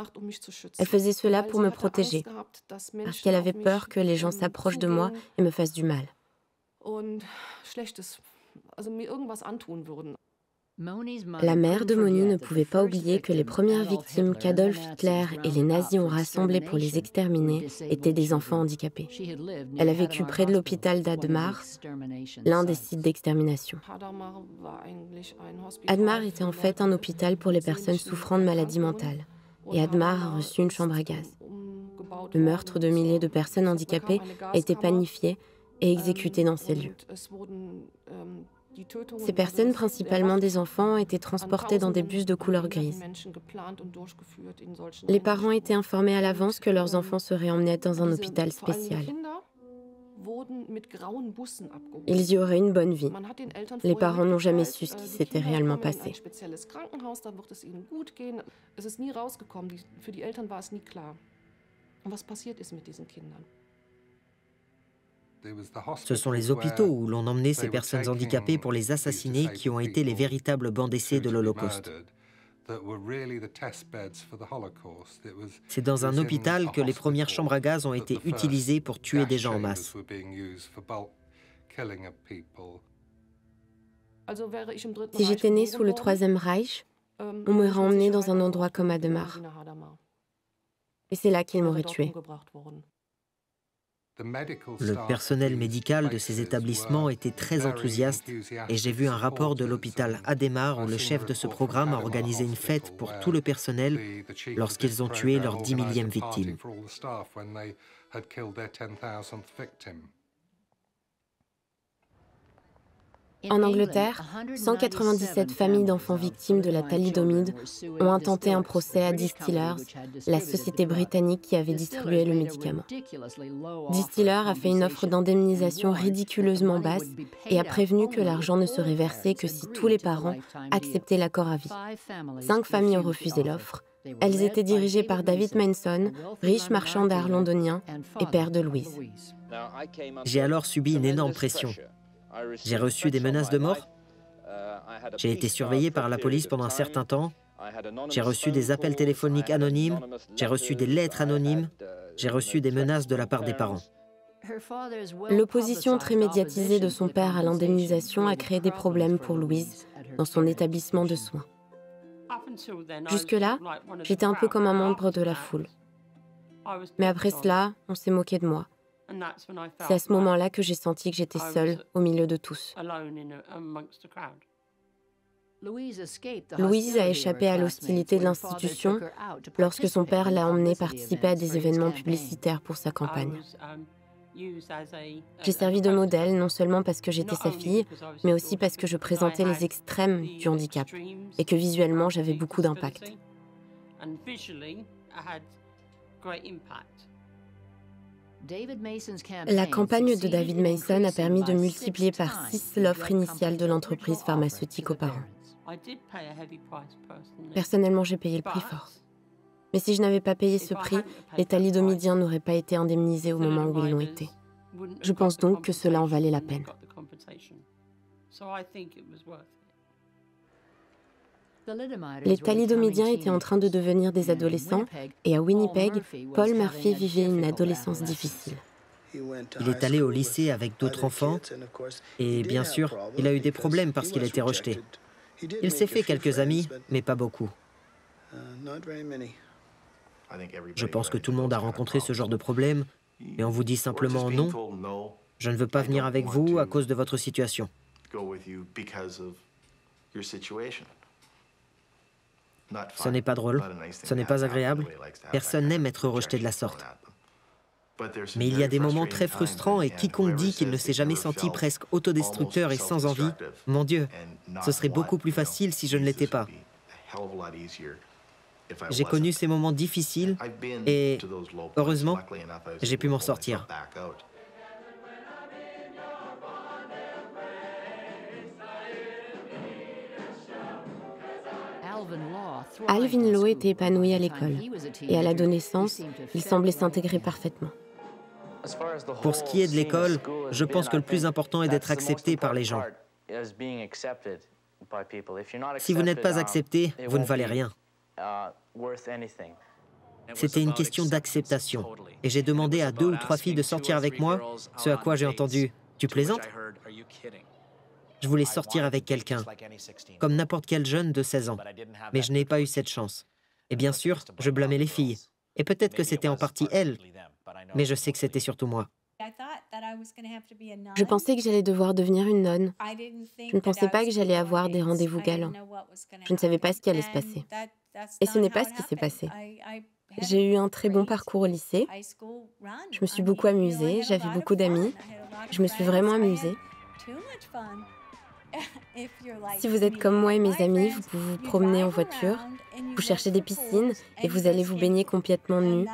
Speaker 1: Elle faisait cela pour me protéger, parce qu'elle avait peur que les gens s'approchent de moi et me fassent du mal. La mère de Moni ne pouvait pas oublier que les premières victimes qu'Adolf Hitler et les nazis ont rassemblées pour les exterminer étaient des enfants handicapés. Elle a vécu près de l'hôpital d'Admar, l'un des sites d'extermination. Admar était en fait un hôpital pour les personnes souffrant de maladies mentales, et Admar a reçu une chambre à gaz. Le meurtre de milliers de personnes handicapées a été planifié et exécuté dans ces lieux. Ces personnes, principalement des enfants, étaient transportées dans des bus de couleur grise. Les parents étaient informés à l'avance que leurs enfants seraient emmenés dans un hôpital spécial. Ils y auraient une bonne vie. Les parents n'ont jamais su ce qui s'était réellement passé.
Speaker 2: Ce sont les hôpitaux où l'on emmenait ces personnes handicapées pour les assassiner qui ont été les véritables bancs d'essai de l'Holocauste. C'est dans un hôpital que les premières chambres à gaz ont été utilisées pour tuer des gens en masse.
Speaker 1: Si j'étais née sous le Troisième Reich, on m'aurait emmenée dans un endroit comme Admar. Et c'est là qu'ils m'auraient tuée.
Speaker 2: Le personnel médical de ces établissements était très enthousiaste et j'ai vu un rapport de l'hôpital Admar où le chef de ce programme a organisé une fête pour tout le personnel lorsqu'ils ont tué leur 10 millième victime.
Speaker 1: En Angleterre, 197 familles d'enfants victimes de la thalidomide ont intenté un procès à Distillers, la société britannique qui avait distribué le médicament. Distillers a fait une offre d'indemnisation ridiculeusement basse et a prévenu que l'argent ne serait versé que si tous les parents acceptaient l'accord à vie. 5 familles ont refusé l'offre. Elles étaient dirigées par David Manson, riche marchand d'art londonien et père de Louise.
Speaker 2: J'ai alors subi une énorme pression. J'ai reçu des menaces de mort. J'ai été surveillé par la police pendant un certain temps. J'ai reçu des appels téléphoniques anonymes. J'ai reçu des lettres anonymes. J'ai reçu des menaces de la part des parents.
Speaker 1: L'opposition très médiatisée de son père à l'indemnisation a créé des problèmes pour Louise dans son établissement de soins. Jusque-là, j'étais un peu comme un membre de la foule. Mais après cela, on s'est moqué de moi. C'est à ce moment-là que j'ai senti que j'étais seule au milieu de tous. Louise a échappé à l'hostilité de l'institution lorsque son père l'a emmenée participer à des événements publicitaires pour sa campagne. J'ai servi de modèle non seulement parce que j'étais sa fille, mais aussi parce que je présentais les extrêmes du handicap et que visuellement j'avais beaucoup d'impact. La campagne de David Mason a permis de multiplier par 6 l'offre initiale de l'entreprise pharmaceutique aux parents. Personnellement, j'ai payé le prix fort. Mais si je n'avais pas payé ce prix, les thalidomidiens n'auraient pas été indemnisés au moment où ils l'ont été. Je pense donc que cela en valait la peine. Les thalidomidiens étaient en train de devenir des adolescents et à Winnipeg, Paul Murphy vivait une adolescence difficile.
Speaker 2: Il est allé au lycée avec d'autres enfants et bien sûr, il a eu des problèmes parce qu'il a été rejeté. Il s'est fait quelques amis, mais pas beaucoup. Je pense que tout le monde a rencontré ce genre de problème et on vous dit simplement non, je ne veux pas venir avec vous à cause de votre situation. Ce n'est pas drôle, ce n'est pas agréable, personne n'aime être rejeté de la sorte. Mais il y a des moments très frustrants et quiconque dit qu'il ne s'est jamais senti presque autodestructeur et sans envie, mon Dieu, ce serait beaucoup plus facile si je ne l'étais pas. J'ai connu ces moments difficiles et, heureusement, j'ai pu m'en sortir.
Speaker 1: Alvin Law était épanoui à l'école et à l'adolescence, il semblait s'intégrer parfaitement.
Speaker 2: Pour ce qui est de l'école, je pense que le plus important est d'être accepté par les gens. Si vous n'êtes pas accepté, vous ne valez rien. C'était une question d'acceptation. Et j'ai demandé à 2 ou 3 filles de sortir avec moi, ce à quoi j'ai entendu « Tu plaisantes ?» Je voulais sortir avec quelqu'un, comme n'importe quel jeune de 16 ans. Mais je n'ai pas eu cette chance. Et bien sûr, je blâmais les filles. Et peut-être que c'était en partie elles, mais je sais que c'était surtout moi.
Speaker 1: Je pensais que j'allais devoir devenir une nonne. Je ne pensais pas que j'allais avoir des rendez-vous galants. Je ne savais pas ce qui allait se passer. Et ce n'est pas ce qui s'est passé. J'ai eu un très bon parcours au lycée. Je me suis beaucoup amusée, j'avais beaucoup d'amis. Je me suis vraiment amusée. Si vous êtes comme moi et mes amis, vous pouvez vous promener en voiture, vous cherchez des piscines et vous allez vous baigner complètement nus.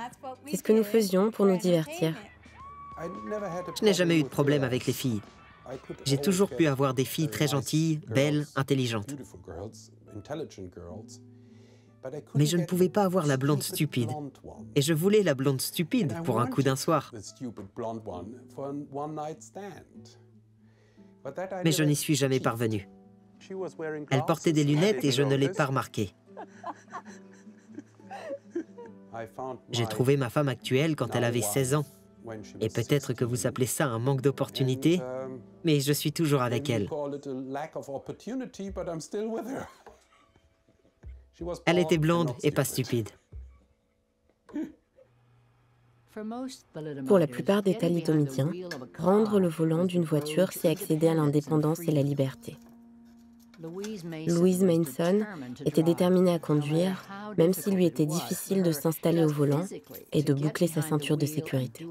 Speaker 1: C'est ce que nous faisions pour nous divertir.
Speaker 2: Je n'ai jamais eu de problème avec les filles. J'ai toujours pu avoir des filles très gentilles, belles, intelligentes. Mais je ne pouvais pas avoir la blonde stupide. Et je voulais la blonde stupide pour un coup d'un soir. Mais je n'y suis jamais parvenu. Elle portait des lunettes et je ne l'ai pas remarqué. J'ai trouvé ma femme actuelle quand elle avait 16 ans. Et peut-être que vous appelez ça un manque d'opportunité, mais je suis toujours avec elle. Elle était blonde et pas stupide.
Speaker 1: Pour la plupart des thalidomidiens, prendre le volant d'une voiture, c'est accéder à l'indépendance et la liberté. Louise Manson était déterminée à conduire, même s'il lui était difficile de s'installer au volant et de boucler sa ceinture de sécurité.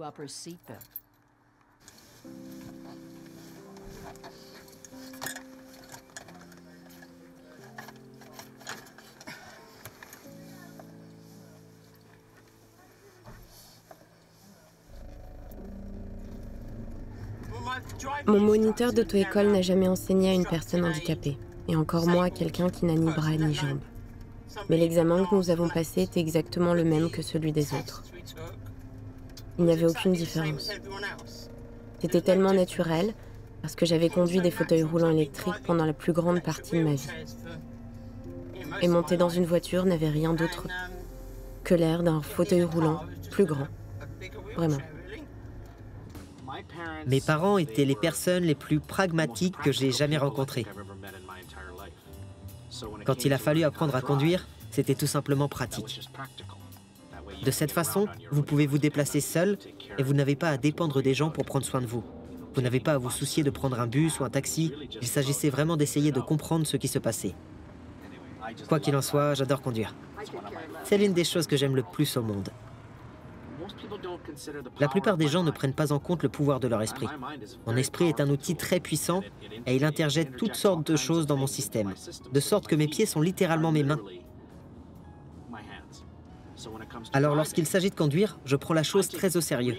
Speaker 1: Mon moniteur d'auto-école n'a jamais enseigné à une personne handicapée, et encore moins à quelqu'un qui n'a ni bras ni jambes. Mais l'examen que nous avons passé était exactement le même que celui des autres. Il n'y avait aucune différence. C'était tellement naturel, parce que j'avais conduit des fauteuils roulants électriques pendant la plus grande partie de ma vie. Et monter dans une voiture n'avait rien d'autre que l'air d'un fauteuil roulant plus grand. Vraiment.
Speaker 2: Mes parents étaient les personnes les plus pragmatiques que j'ai jamais rencontrées. Quand il a fallu apprendre à conduire, c'était tout simplement pratique. De cette façon, vous pouvez vous déplacer seul et vous n'avez pas à dépendre des gens pour prendre soin de vous. Vous n'avez pas à vous soucier de prendre un bus ou un taxi. Il s'agissait vraiment d'essayer de comprendre ce qui se passait. Quoi qu'il en soit, j'adore conduire. C'est l'une des choses que j'aime le plus au monde. La plupart des gens ne prennent pas en compte le pouvoir de leur esprit. Mon esprit est un outil très puissant et il interjette toutes sortes de choses dans mon système, de sorte que mes pieds sont littéralement mes mains. Alors lorsqu'il s'agit de conduire, je prends la chose très au sérieux.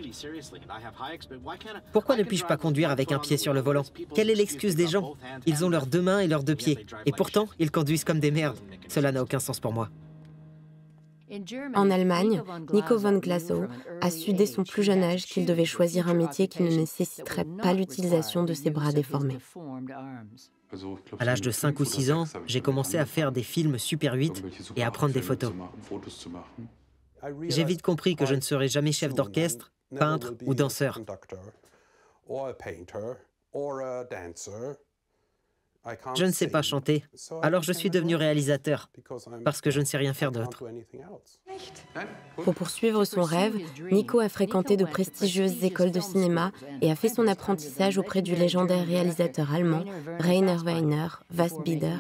Speaker 2: Pourquoi ne puis-je pas conduire avec un pied sur le volant? Quelle est l'excuse des gens? Ils ont leurs 2 mains et leurs 2 pieds. Et pourtant, ils conduisent comme des merdes. Cela n'a aucun sens pour moi.
Speaker 1: En Allemagne, Nico von Glasow a su dès son plus jeune âge qu'il devait choisir un métier qui ne nécessiterait pas l'utilisation de ses bras déformés.
Speaker 2: À l'âge de 5 ou 6 ans, j'ai commencé à faire des films Super 8 et à prendre des photos. J'ai vite compris que je ne serais jamais chef d'orchestre, peintre ou danseur. Je ne sais pas chanter, alors je suis devenu réalisateur, parce que je ne sais rien faire d'autre.
Speaker 1: Pour poursuivre son rêve, Nico a fréquenté de prestigieuses écoles de cinéma et a fait son apprentissage auprès du légendaire réalisateur allemand Rainer Werner Fassbinder,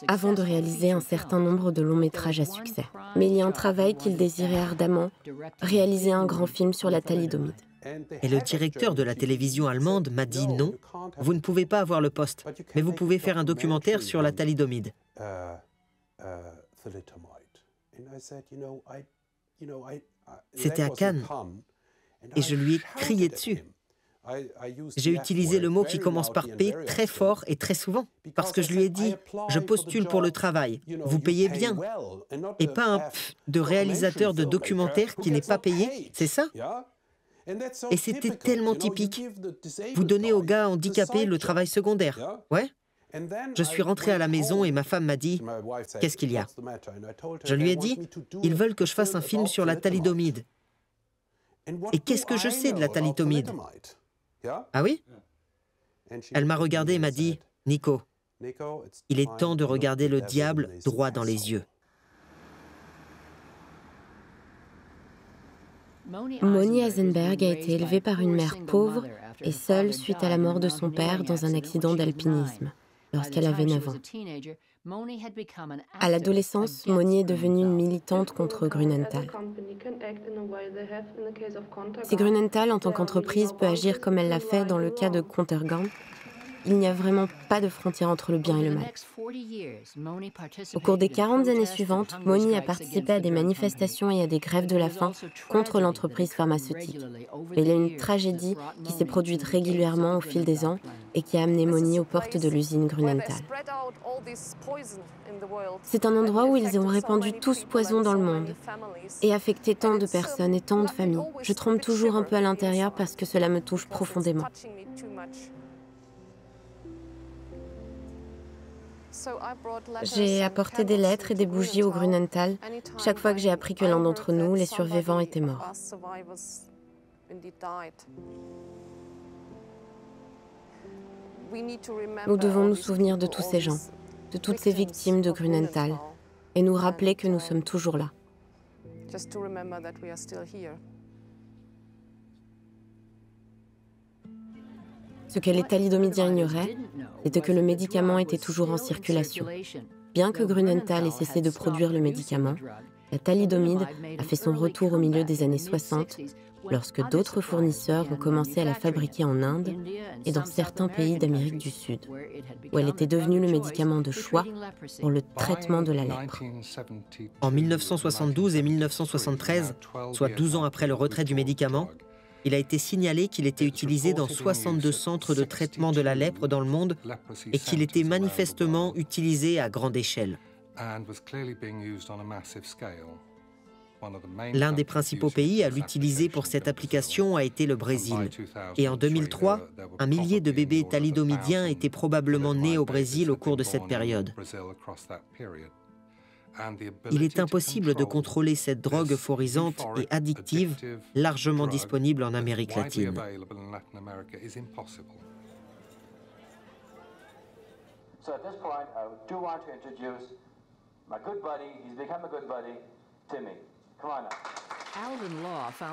Speaker 1: avant de réaliser un certain nombre de longs métrages à succès. Mais il y a un travail qu'il désirait ardemment, réaliser un grand film sur la thalidomide.
Speaker 2: Et le directeur de la télévision allemande m'a dit non, vous ne pouvez pas avoir le poste, mais vous pouvez faire un documentaire sur la thalidomide. C'était à Cannes, et je lui ai crié dessus. J'ai utilisé le mot qui commence par P très fort et très souvent, parce que je lui ai dit « Je postule pour le travail, vous payez bien ». Et pas un pff de réalisateur de documentaire qui n'est pas payé, c'est ça? Et c'était tellement typique. Vous donnez aux gars handicapés le travail secondaire. Ouais? Je suis rentré à la maison et ma femme m'a dit « Qu'est-ce qu'il y a ?» Je lui ai dit « Ils veulent que je fasse un film sur la thalidomide. » Et qu'est-ce que je sais de la thalidomide? Ah oui? Elle m'a regardé et m'a dit « Nico, il est temps de regarder le diable droit dans les yeux. »
Speaker 1: Moni Hasenberg a été élevée par une mère pauvre et seule suite à la mort de son père dans un accident d'alpinisme, lorsqu'elle avait 9 ans. À l'adolescence, Moni est devenue une militante contre Grünenthal. Si Grünenthal, en tant qu'entreprise, peut agir comme elle l'a fait dans le cas de Contergan, il n'y a vraiment pas de frontière entre le bien et le mal. Au cours des 40 années suivantes, Moni a participé à des manifestations et à des grèves de la faim contre l'entreprise pharmaceutique. Mais il y a une tragédie qui s'est produite régulièrement au fil des ans et qui a amené Moni aux portes de l'usine Grünenthal. C'est un endroit où ils ont répandu tout ce poison dans le monde et affecté tant de personnes et tant de familles. Je tremble toujours un peu à l'intérieur parce que cela me touche profondément. J'ai apporté des lettres et des bougies au Grünenthal chaque fois que j'ai appris que l'un d'entre nous, les survivants, était mort. Nous devons nous souvenir de tous ces gens, de toutes ces victimes de Grünenthal, et nous rappeler que nous sommes toujours là. Ce que les thalidomidiens ignoraient, c'était que le médicament était toujours en circulation. Bien que Grünenthal ait cessé de produire le médicament, la thalidomide a fait son retour au milieu des années 60, lorsque d'autres fournisseurs ont commencé à la fabriquer en Inde et dans certains pays d'Amérique du Sud, où elle était devenue le médicament de choix pour le traitement de la lèpre.
Speaker 2: En 1972 et 1973, soit 12 ans après le retrait du médicament, il a été signalé qu'il était utilisé dans 62 centres de traitement de la lèpre dans le monde et qu'il était manifestement utilisé à grande échelle. L'un des principaux pays à l'utiliser pour cette application a été le Brésil. Et en 2003, un millier de bébés thalidomidiens étaient probablement nés au Brésil au cours de cette période. Il est impossible de contrôler cette drogue euphorisante et addictive, largement disponible en Amérique latine.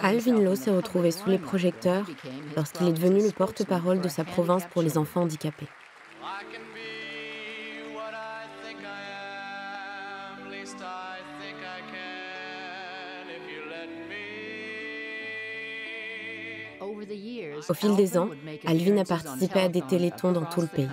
Speaker 1: Alvin Law s'est retrouvé sous les projecteurs lorsqu'il est devenu le porte-parole de sa province pour les enfants handicapés. Au fil des ans, Alvin a participé à des télétons dans tout le pays.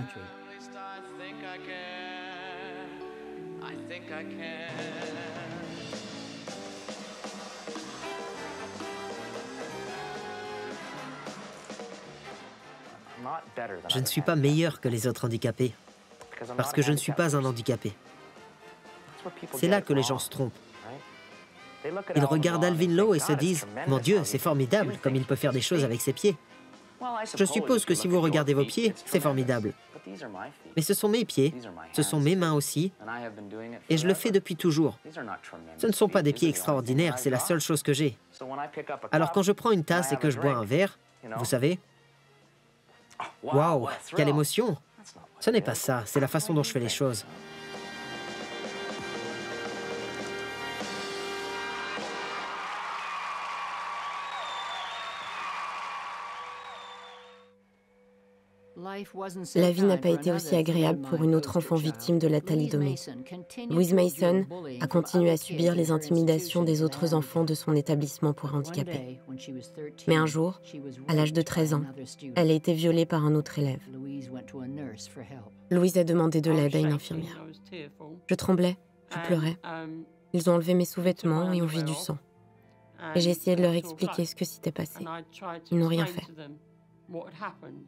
Speaker 2: Je ne suis pas meilleur que les autres handicapés, parce que je ne suis pas un handicapé. C'est là que les gens se trompent. Ils regardent Alvin Law et se disent « Mon Dieu, c'est formidable comme il peut faire des choses avec ses pieds ». Je suppose que si vous regardez vos pieds, c'est formidable. Mais ce sont mes pieds, ce sont mes mains aussi, et je le fais depuis toujours. Ce ne sont pas des pieds extraordinaires, c'est la seule chose que j'ai. Alors quand je prends une tasse et que je bois un verre, vous savez, waouh, quelle émotion! Ce n'est pas ça, c'est la façon dont je fais les choses.
Speaker 1: La vie n'a pas été aussi agréable pour une autre enfant victime de la thalidomide. Louise Mason a continué à subir les intimidations des autres enfants de son établissement pour handicapés. Mais un jour, à l'âge de 13 ans, elle a été violée par un autre élève. Louise a demandé de l'aide à une infirmière. Je tremblais, je pleurais. Ils ont enlevé mes sous-vêtements et ont vu du sang. Et j'ai essayé de leur expliquer ce que s'était passé. Ils n'ont rien fait.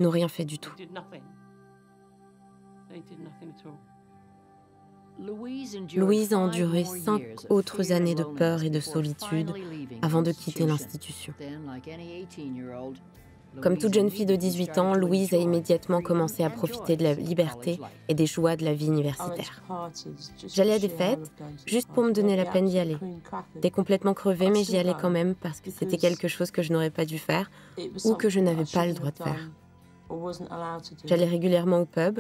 Speaker 1: N'ont rien fait du tout. Louise a enduré 5 autres années de peur et de solitude avant de quitter l'institution. Comme toute jeune fille de 18 ans, Louise a immédiatement commencé à profiter de la liberté et des joies de la vie universitaire. J'allais à des fêtes, juste pour me donner la peine d'y aller. J'étais complètement crevée, mais j'y allais quand même parce que c'était quelque chose que je n'aurais pas dû faire ou que je n'avais pas le droit de faire. J'allais régulièrement au pub,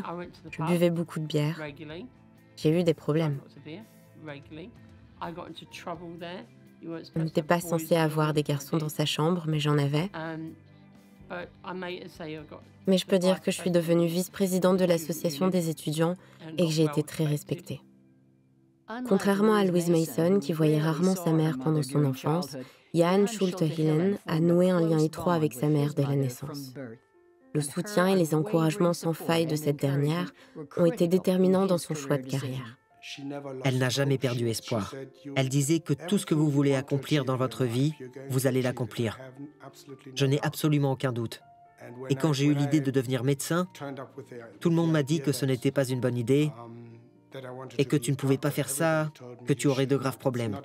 Speaker 1: je buvais beaucoup de bière. J'ai eu des problèmes. On n'était pas censé avoir des garçons dans sa chambre, mais j'en avais. Mais je peux dire que je suis devenue vice-présidente de l'association des étudiants et que j'ai été très respectée. Contrairement à Louise Mason, qui voyait rarement sa mère pendant son enfance, Jan Schulte-Hillen a noué un lien étroit avec sa mère dès la naissance. Le soutien et les encouragements sans faille de cette dernière ont été déterminants dans son choix de carrière.
Speaker 2: Elle n'a jamais perdu espoir. Elle disait que tout ce que vous voulez accomplir dans votre vie, vous allez l'accomplir. Je n'ai absolument aucun doute. Et quand j'ai eu l'idée de devenir médecin, tout le monde m'a dit que ce n'était pas une bonne idée et que tu ne pouvais pas faire ça, que tu aurais de graves problèmes.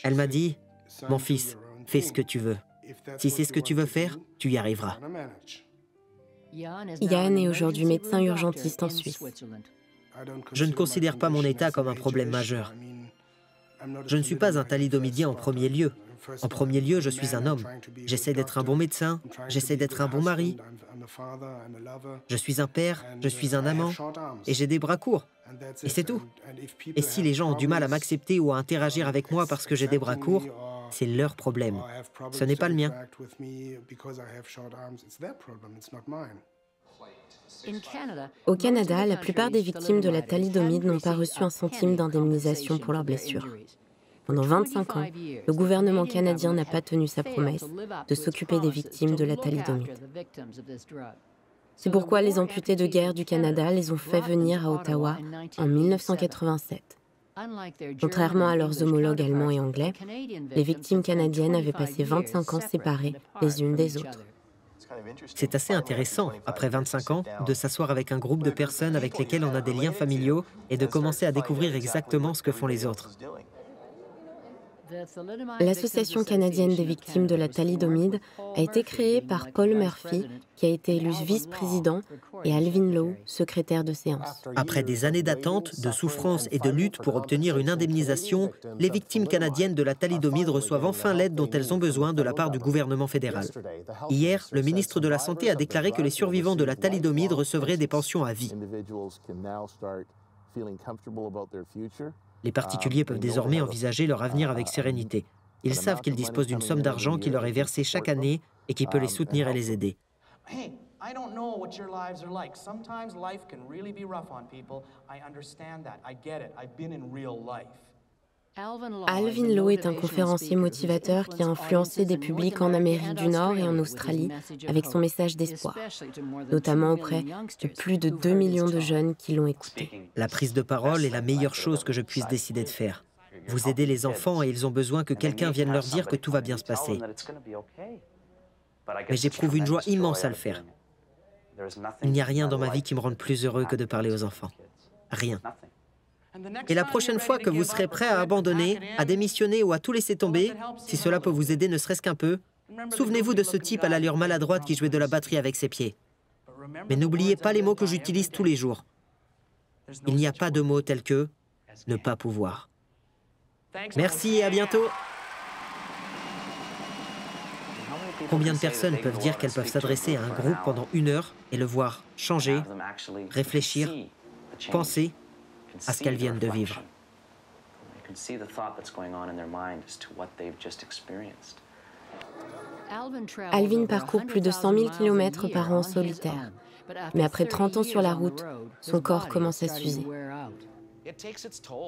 Speaker 2: Elle m'a dit, « Mon fils, fais ce que tu veux. Si c'est ce que tu veux faire, tu y arriveras. »
Speaker 1: Jan est aujourd'hui médecin urgentiste en Suisse.
Speaker 2: Je ne considère pas mon état comme un problème majeur. Je ne suis pas un thalidomidien en premier lieu. En premier lieu, je suis un homme. J'essaie d'être un bon médecin, j'essaie d'être un bon mari. Je suis un père, je suis un amant, et j'ai des bras courts. Et c'est tout. Et si les gens ont du mal à m'accepter ou à interagir avec moi parce que j'ai des bras courts, c'est leur problème. Ce n'est pas le mien.
Speaker 1: Au Canada, la plupart des victimes de la thalidomide n'ont pas reçu un centime d'indemnisation pour leurs blessures. Pendant 25 ans, le gouvernement canadien n'a pas tenu sa promesse de s'occuper des victimes de la thalidomide. C'est pourquoi les amputés de guerre du Canada les ont fait venir à Ottawa en 1987. Contrairement à leurs homologues allemands et anglais, les victimes canadiennes avaient passé 25 ans séparées les unes des autres.
Speaker 2: C'est assez intéressant, après 25 ans, de s'asseoir avec un groupe de personnes avec lesquelles on a des liens familiaux et de commencer à découvrir exactement ce que font les autres.
Speaker 1: L'Association canadienne des victimes de la thalidomide a été créée par Paul Murphy, qui a été élu vice-président, et Alvin Lowe, secrétaire de séance.
Speaker 2: Après des années d'attente, de souffrance et de lutte pour obtenir une indemnisation, les victimes canadiennes de la thalidomide reçoivent enfin l'aide dont elles ont besoin de la part du gouvernement fédéral. Hier, le ministre de la Santé a déclaré que les survivants de la thalidomide recevraient des pensions à vie. Les particuliers peuvent désormais envisager leur avenir avec sérénité. Ils savent qu'ils disposent d'une somme d'argent qui leur est versée chaque année et qui peut les soutenir et les aider.
Speaker 1: Alvin Lowe est un conférencier motivateur qui a influencé des publics en Amérique du Nord et en Australie avec son message d'espoir, notamment auprès de plus de 2 millions de jeunes qui l'ont écouté.
Speaker 2: La prise de parole est la meilleure chose que je puisse décider de faire. Vous aidez les enfants et ils ont besoin que quelqu'un vienne leur dire que tout va bien se passer. Mais j'éprouve une joie immense à le faire. Il n'y a rien dans ma vie qui me rende plus heureux que de parler aux enfants. Rien. Et la prochaine fois que vous serez prêt à abandonner, à démissionner ou à tout laisser tomber, si cela peut vous aider ne serait-ce qu'un peu, souvenez-vous de ce type à l'allure maladroite qui jouait de la batterie avec ses pieds. Mais n'oubliez pas les mots que j'utilise tous les jours. Il n'y a pas de mots tels que « ne pas pouvoir ». Merci et à bientôt. Combien de personnes peuvent dire qu'elles peuvent s'adresser à un groupe pendant 1 heure et le voir changer, réfléchir, penser à ce qu'elles viennent de vivre?
Speaker 1: Alvin parcourt plus de 100 000 km par an en solitaire. Mais après 30 ans sur la route, son corps commence à s'user.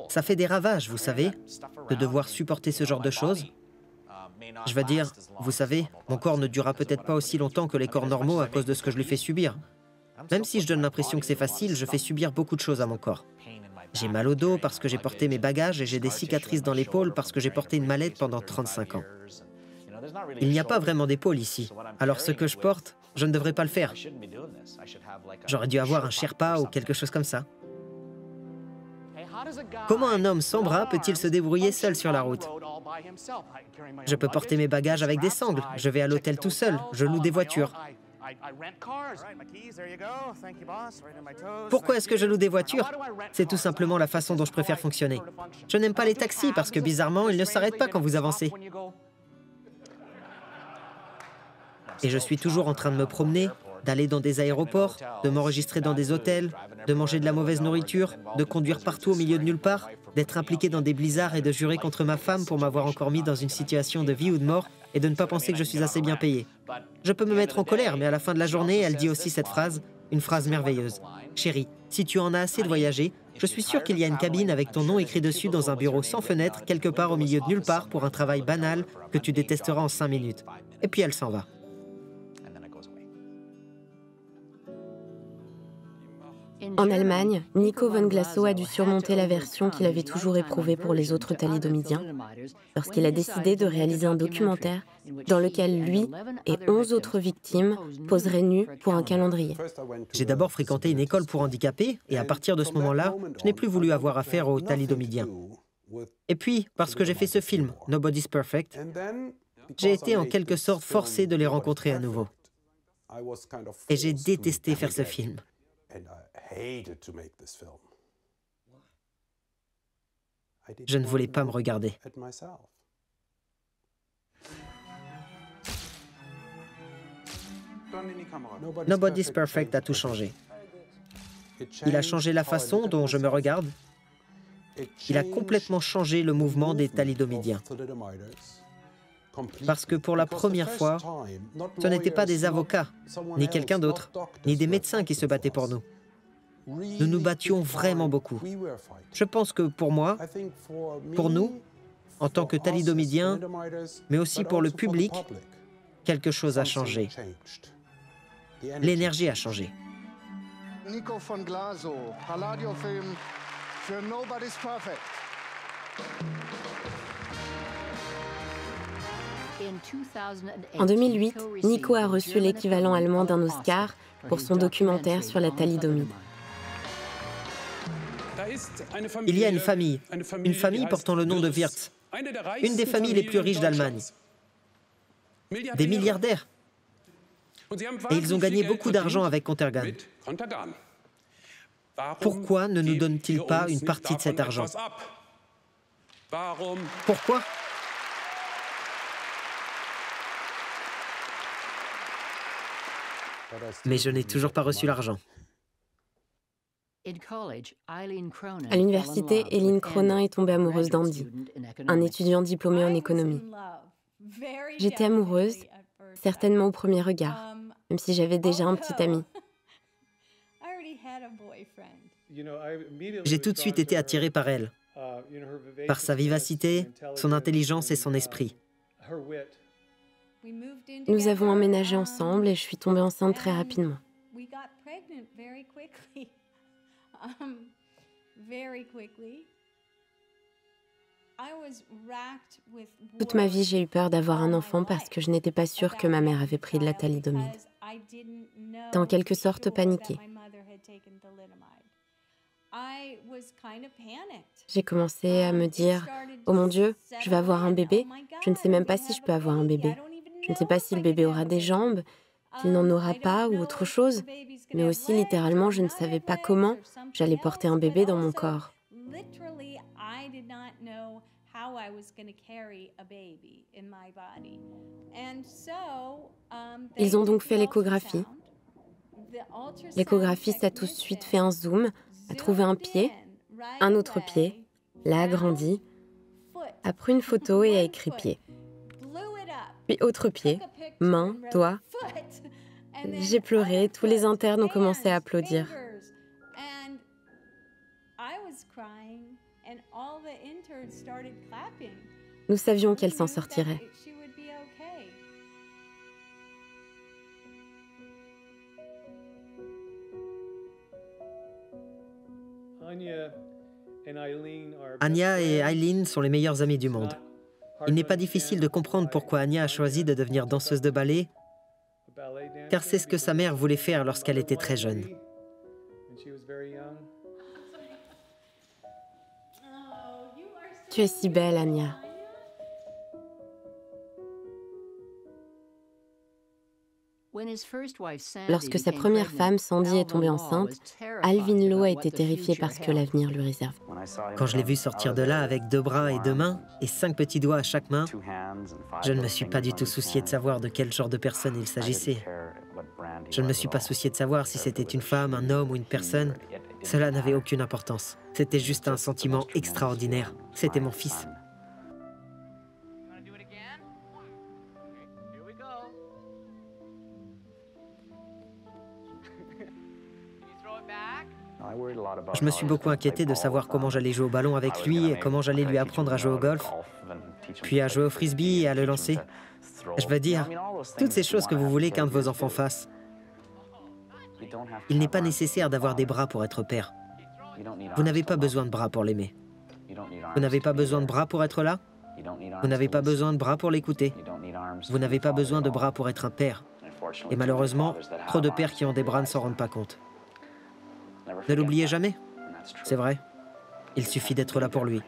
Speaker 2: Ça fait des ravages, vous savez, de devoir supporter ce genre de choses. Je veux dire, vous savez, mon corps ne durera peut-être pas aussi longtemps que les corps normaux à cause de ce que je lui fais subir. Même si je donne l'impression que c'est facile, je fais subir beaucoup de choses à mon corps. J'ai mal au dos parce que j'ai porté mes bagages et j'ai des cicatrices dans l'épaule parce que j'ai porté une mallette pendant 35 ans. Il n'y a pas vraiment d'épaule ici, alors ce que je porte, je ne devrais pas le faire. J'aurais dû avoir un Sherpa ou quelque chose comme ça. Comment un homme sans bras peut-il se débrouiller seul sur la route? Je peux porter mes bagages avec des sangles, je vais à l'hôtel tout seul, je loue des voitures. Pourquoi est-ce que je loue des voitures? C'est tout simplement la façon dont je préfère fonctionner. Je n'aime pas les taxis parce que bizarrement, ils ne s'arrêtent pas quand vous avancez. Et je suis toujours en train de me promener, d'aller dans des aéroports, de m'enregistrer dans des hôtels, de manger de la mauvaise nourriture, de conduire partout au milieu de nulle part, d'être impliqué dans des blizzards et de jurer contre ma femme pour m'avoir encore mis dans une situation de vie ou de mort et de ne pas penser que je suis assez bien payé. Je peux me mettre en colère, mais à la fin de la journée, elle dit aussi cette phrase, une phrase merveilleuse. « Chérie, si tu en as assez de voyager, je suis sûr qu'il y a une cabine avec ton nom écrit dessus dans un bureau sans fenêtre, quelque part au milieu de nulle part pour un travail banal que tu détesteras en 5 minutes. » Et puis elle s'en va.
Speaker 1: En Allemagne, Nico von Glasow a dû surmonter l'aversion qu'il avait toujours éprouvée pour les autres thalidomidiens lorsqu'il a décidé de réaliser un documentaire dans lequel lui et 11 autres victimes poseraient nus pour un calendrier.
Speaker 2: J'ai d'abord fréquenté une école pour handicapés et à partir de ce moment-là, je n'ai plus voulu avoir affaire aux thalidomidiens. Et puis, parce que j'ai fait ce film, Nobody's Perfect, j'ai été en quelque sorte forcé de les rencontrer à nouveau. Et j'ai détesté faire ce film. Je ne voulais pas me regarder. Nobody's Perfect a tout changé. Il a changé la façon dont je me regarde. Il a complètement changé le mouvement des thalidomidiens. Parce que pour la première fois, ce n'étaient pas des avocats, ni quelqu'un d'autre, ni des médecins qui se battaient pour nous. Nous nous battions vraiment beaucoup. Je pense que pour moi, pour nous, en tant que thalidomidiens, mais aussi pour le public, quelque chose a changé. L'énergie a changé.
Speaker 3: Nico von Glasow, Palladio-Film für Nobody's Perfect.
Speaker 1: En 2008, Nico a reçu l'équivalent allemand d'un Oscar pour son documentaire sur la thalidomide.
Speaker 2: Il y a une famille portant le nom de Wirtz, une des familles les plus riches d'Allemagne, des milliardaires. Et ils ont gagné beaucoup d'argent avec Contergan. Pourquoi ne nous donnent-ils pas une partie de cet argent? Pourquoi? Mais je n'ai toujours pas reçu l'argent.
Speaker 1: À l'université, Eileen Cronin est tombée amoureuse d'Andy, un étudiant diplômé en économie. J'étais amoureuse, certainement au premier regard, même si j'avais déjà un petit ami.
Speaker 2: J'ai tout de suite été attiré par elle, par sa vivacité, son intelligence et son esprit.
Speaker 1: Nous avons emménagé ensemble et je suis tombée enceinte très rapidement. Toute ma vie, j'ai eu peur d'avoir un enfant parce que je n'étais pas sûre que ma mère avait pris de la thalidomide. J'étais en quelque sorte paniquée. J'ai commencé à me dire « Oh mon Dieu, je vais avoir un bébé. Je ne sais même pas si je peux avoir un bébé. Je ne sais pas si le bébé aura des jambes, s'il n'en aura pas ou autre chose. » Mais aussi, littéralement, je ne savais pas comment j'allais porter un bébé dans mon corps. Ils ont donc fait l'échographie. L'échographiste a tout de suite fait un zoom, a trouvé un pied, un autre pied, l'a agrandi, a pris une photo et a écrit pied. Puis autre pied, main, doigt. J'ai pleuré, tous les internes ont commencé à applaudir. Nous savions qu'elle s'en sortirait.
Speaker 2: Anya et Eileen sont les meilleures amies du monde. Il n'est pas difficile de comprendre pourquoi Anya a choisi de devenir danseuse de ballet, car c'est ce que sa mère voulait faire lorsqu'elle était très jeune.
Speaker 1: Tu es si belle, Anya. Lorsque sa première femme, Sandy, est tombée enceinte, Alvin Lowe a été terrifié par ce que l'avenir lui réserve.
Speaker 2: Quand je l'ai vu sortir de là avec 2 bras et 2 mains et 5 petits doigts à chaque main, je ne me suis pas du tout soucié de savoir de quel genre de personne il s'agissait. Je ne me suis pas soucié de savoir si c'était une femme, un homme ou une personne. Cela n'avait aucune importance. C'était juste un sentiment extraordinaire. C'était mon fils. Je me suis beaucoup inquiété de savoir comment j'allais jouer au ballon avec lui et comment j'allais lui apprendre à jouer au golf, puis à jouer au frisbee et à le lancer. Je veux dire, toutes ces choses que vous voulez qu'un de vos enfants fasse. Il n'est pas nécessaire d'avoir des bras pour être père. Vous n'avez pas besoin de bras pour l'aimer. Vous n'avez pas besoin de bras pour être là. Vous n'avez pas besoin de bras pour l'écouter. Vous n'avez pas besoin de bras pour être un père. Et malheureusement, trop de pères qui ont des bras ne s'en rendent pas compte. Ne l'oubliez jamais. C'est vrai. Il suffit d'être là pour lui.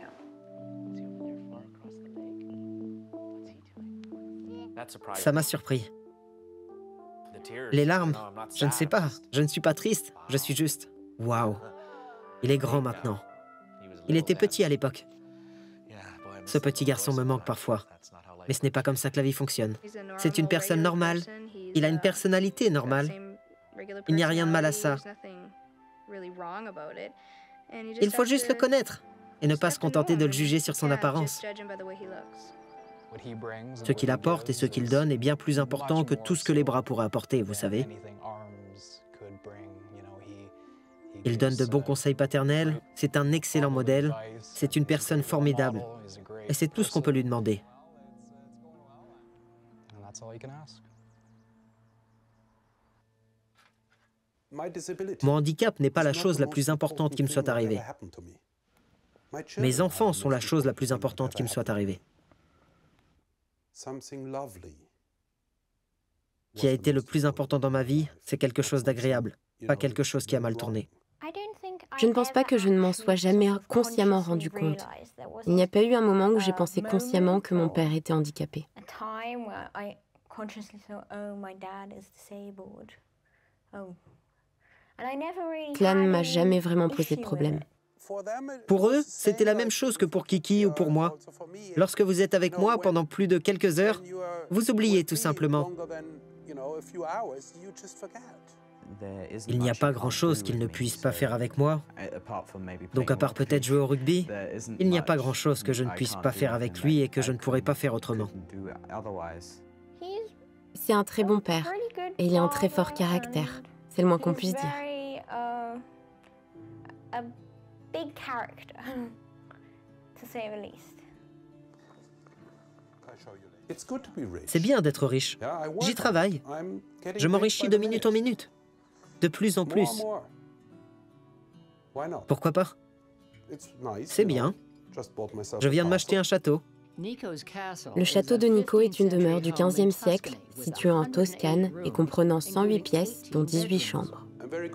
Speaker 2: Ça m'a surpris. Les larmes, je ne sais pas. Je ne suis pas triste. Je suis juste... Waouh. Il est grand maintenant. Il était petit à l'époque. Ce petit garçon me manque parfois. Mais ce n'est pas comme ça que la vie fonctionne. C'est une personne normale. Il a une personnalité normale. Il n'y a rien de mal à ça. Il faut juste le connaître et ne pas se contenter de le juger sur son apparence. Ce qu'il apporte et ce qu'il donne est bien plus important que tout ce que les bras pourraient apporter, vous savez. Il donne de bons conseils paternels, c'est un excellent modèle, c'est une personne formidable. Et c'est tout ce qu'on peut lui demander. Mon handicap n'est pas la chose la plus importante qui me soit arrivée. Mes enfants sont la chose la plus importante qui me soit arrivée. Ce qui a été le plus important dans ma vie, c'est quelque chose d'agréable, pas quelque chose qui a mal tourné.
Speaker 1: Je ne pense pas que je ne m'en sois jamais consciemment rendu compte. Il n'y a pas eu un moment où j'ai pensé consciemment que mon père était handicapé. Cela ne m'a jamais vraiment posé de problème.
Speaker 2: Pour eux, c'était la même chose que pour Kiki ou pour moi. Lorsque vous êtes avec moi pendant plus de quelques heures, vous oubliez tout simplement. Il n'y a pas grand-chose qu'ils ne puissent pas faire avec moi. Donc à part peut-être jouer au rugby, il n'y a pas grand-chose que je ne puisse pas faire avec lui et que je ne pourrais pas faire autrement.
Speaker 1: C'est un très bon père et il a un très fort caractère. C'est le moins qu'on puisse dire.
Speaker 2: C'est bien d'être riche. J'y travaille. Je m'enrichis de minute en minute. De plus en plus. Pourquoi pas? C'est bien. Je viens de m'acheter un château.
Speaker 1: Le château de Nico est une demeure du XVe siècle, située en Toscane et comprenant 108 pièces, dont 18 chambres.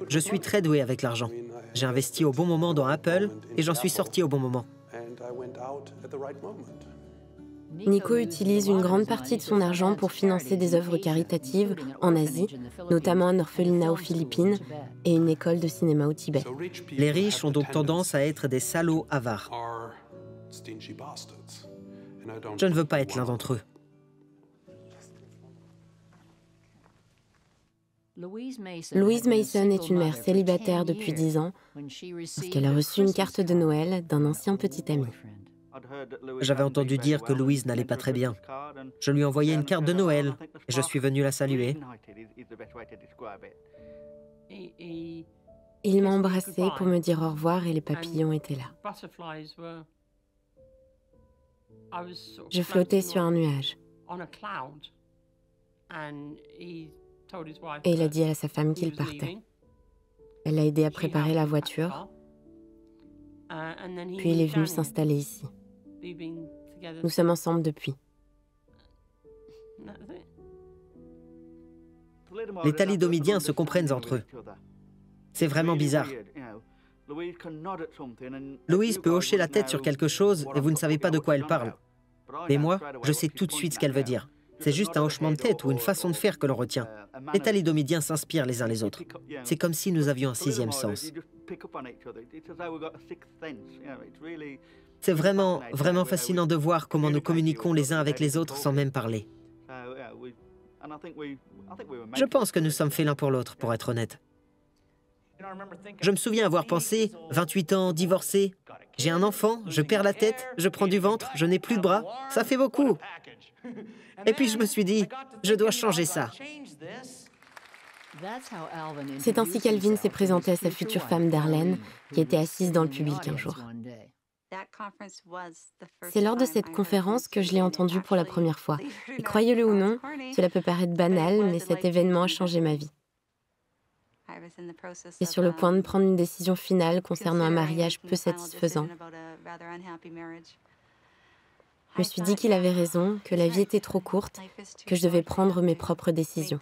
Speaker 2: Je suis très doué avec l'argent. J'ai investi au bon moment dans Apple et j'en suis sorti au bon moment.
Speaker 1: Nico utilise une grande partie de son argent pour financer des œuvres caritatives en Asie, notamment un orphelinat aux Philippines et une école de cinéma au Tibet.
Speaker 2: Les riches ont donc tendance à être des salauds avares. Je ne veux pas être l'un d'entre eux.
Speaker 1: Louise Mason est une mère célibataire depuis 10 ans lorsqu'elle a reçu une carte de Noël d'un ancien petit ami.
Speaker 2: J'avais entendu dire que Louise n'allait pas très bien. Je lui ai envoyé une carte de Noël et je suis venu la saluer.
Speaker 1: Il m'a embrassée pour me dire au revoir et les papillons étaient là. Je flottais sur un nuage. Et il a dit à sa femme qu'il partait. Elle l'a aidé à préparer la voiture, puis il est venu s'installer ici. Nous sommes ensemble depuis.
Speaker 2: Les thalidomidiens se comprennent entre eux. C'est vraiment bizarre. Louise peut hocher la tête sur quelque chose et vous ne savez pas de quoi elle parle. Mais moi, je sais tout de suite ce qu'elle veut dire. C'est juste un hochement de tête ou une façon de faire que l'on retient. Les thalidomidiens s'inspirent les uns les autres. C'est comme si nous avions un sixième sens. C'est vraiment, vraiment fascinant de voir comment nous communiquons les uns avec les autres sans même parler. Je pense que nous sommes faits l'un pour l'autre, pour être honnête. Je me souviens avoir pensé, 28 ans, divorcé, j'ai un enfant, je perds la tête, je prends du ventre, je n'ai plus de bras, ça fait beaucoup. Et puis je me suis dit, je dois changer ça.
Speaker 1: C'est ainsi qu'Alvin s'est présenté à sa future femme Darlene, qui était assise dans le public un jour. C'est lors de cette conférence que je l'ai entendu pour la première fois. Et croyez-le ou non, cela peut paraître banal, mais cet événement a changé ma vie. Et sur le point de prendre une décision finale concernant un mariage peu satisfaisant. Je me suis dit qu'il avait raison, que la vie était trop courte, que je devais prendre mes propres décisions.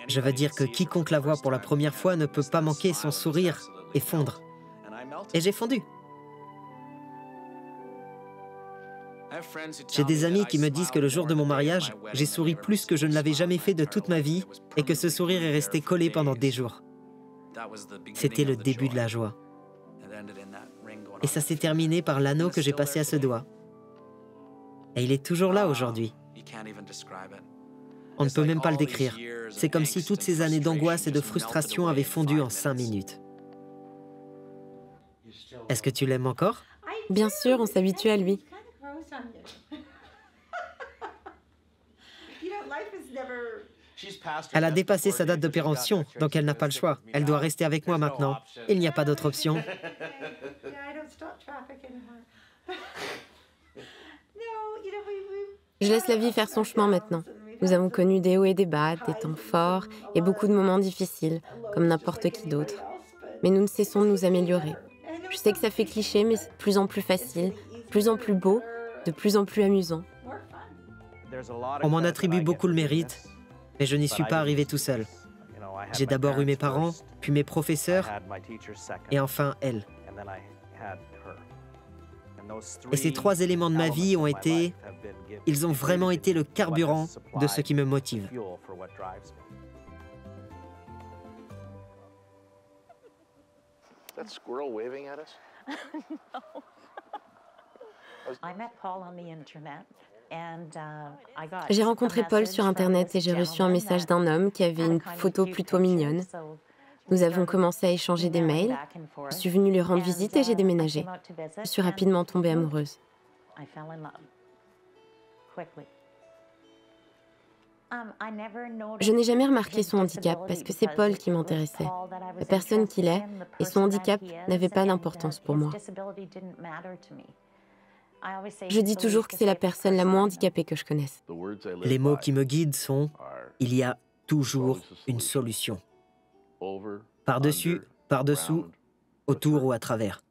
Speaker 2: Je veux dire que quiconque la voit pour la première fois ne peut pas manquer son sourire et fondre. Et j'ai fondu. J'ai des amis qui me disent que le jour de mon mariage, j'ai souri plus que je ne l'avais jamais fait de toute ma vie et que ce sourire est resté collé pendant des jours. C'était le début de la joie. Et ça s'est terminé par l'anneau que j'ai passé à ce doigt. Et il est toujours là aujourd'hui. On ne peut même pas le décrire. C'est comme si toutes ces années d'angoisse et de frustration avaient fondu en 5 minutes. Est-ce que tu l'aimes encore?
Speaker 1: Bien sûr, on s'habitue à lui.
Speaker 2: Elle a dépassé sa date de péremption, donc elle n'a pas le choix. Elle doit rester avec moi maintenant. Il n'y a pas d'autre option.
Speaker 1: Je laisse la vie faire son chemin maintenant. Nous avons connu des hauts et des bas, des temps forts et beaucoup de moments difficiles, comme n'importe qui d'autre. Mais nous ne cessons de nous améliorer. Je sais que ça fait cliché, mais c'est de plus en plus facile, de plus en plus beau, de plus en plus amusant.
Speaker 2: On m'en attribue beaucoup le mérite, mais je n'y suis pas arrivé tout seul. J'ai d'abord eu mes parents, puis mes professeurs, et enfin elle. Et ces 3 éléments de ma vie ont été... Ils ont vraiment été le carburant de ce qui me motive.
Speaker 1: J'ai rencontré Paul sur Internet et j'ai reçu un message d'un homme qui avait une photo plutôt mignonne. Nous avons commencé à échanger des mails. Je suis venue lui rendre visite et j'ai déménagé. Je suis rapidement tombée amoureuse. Je n'ai jamais remarqué son handicap parce que c'est Paul qui m'intéressait. La personne qu'il est et son handicap n'avaient pas d'importance pour moi. Je dis toujours que c'est la personne la moins handicapée que je connaisse.
Speaker 2: Les mots qui me guident sont « Il y a toujours une solution ». Par-dessus, par-dessous, autour ou à travers.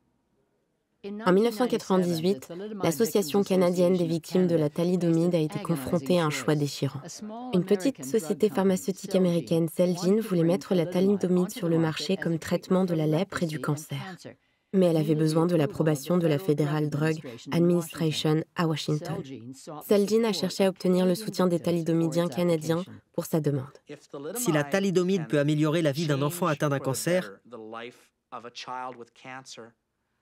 Speaker 1: En 1998, l'Association canadienne des victimes de la thalidomide a été confrontée à un choix déchirant. Une petite société pharmaceutique américaine, Celgene, voulait mettre la thalidomide sur le marché comme traitement de la lèpre et du cancer. Mais elle avait besoin de l'approbation de la Federal Drug Administration à Washington. Celgene a cherché à obtenir le soutien des thalidomidiens canadiens pour sa demande.
Speaker 2: Si la thalidomide peut améliorer la vie d'un enfant atteint d'un cancer,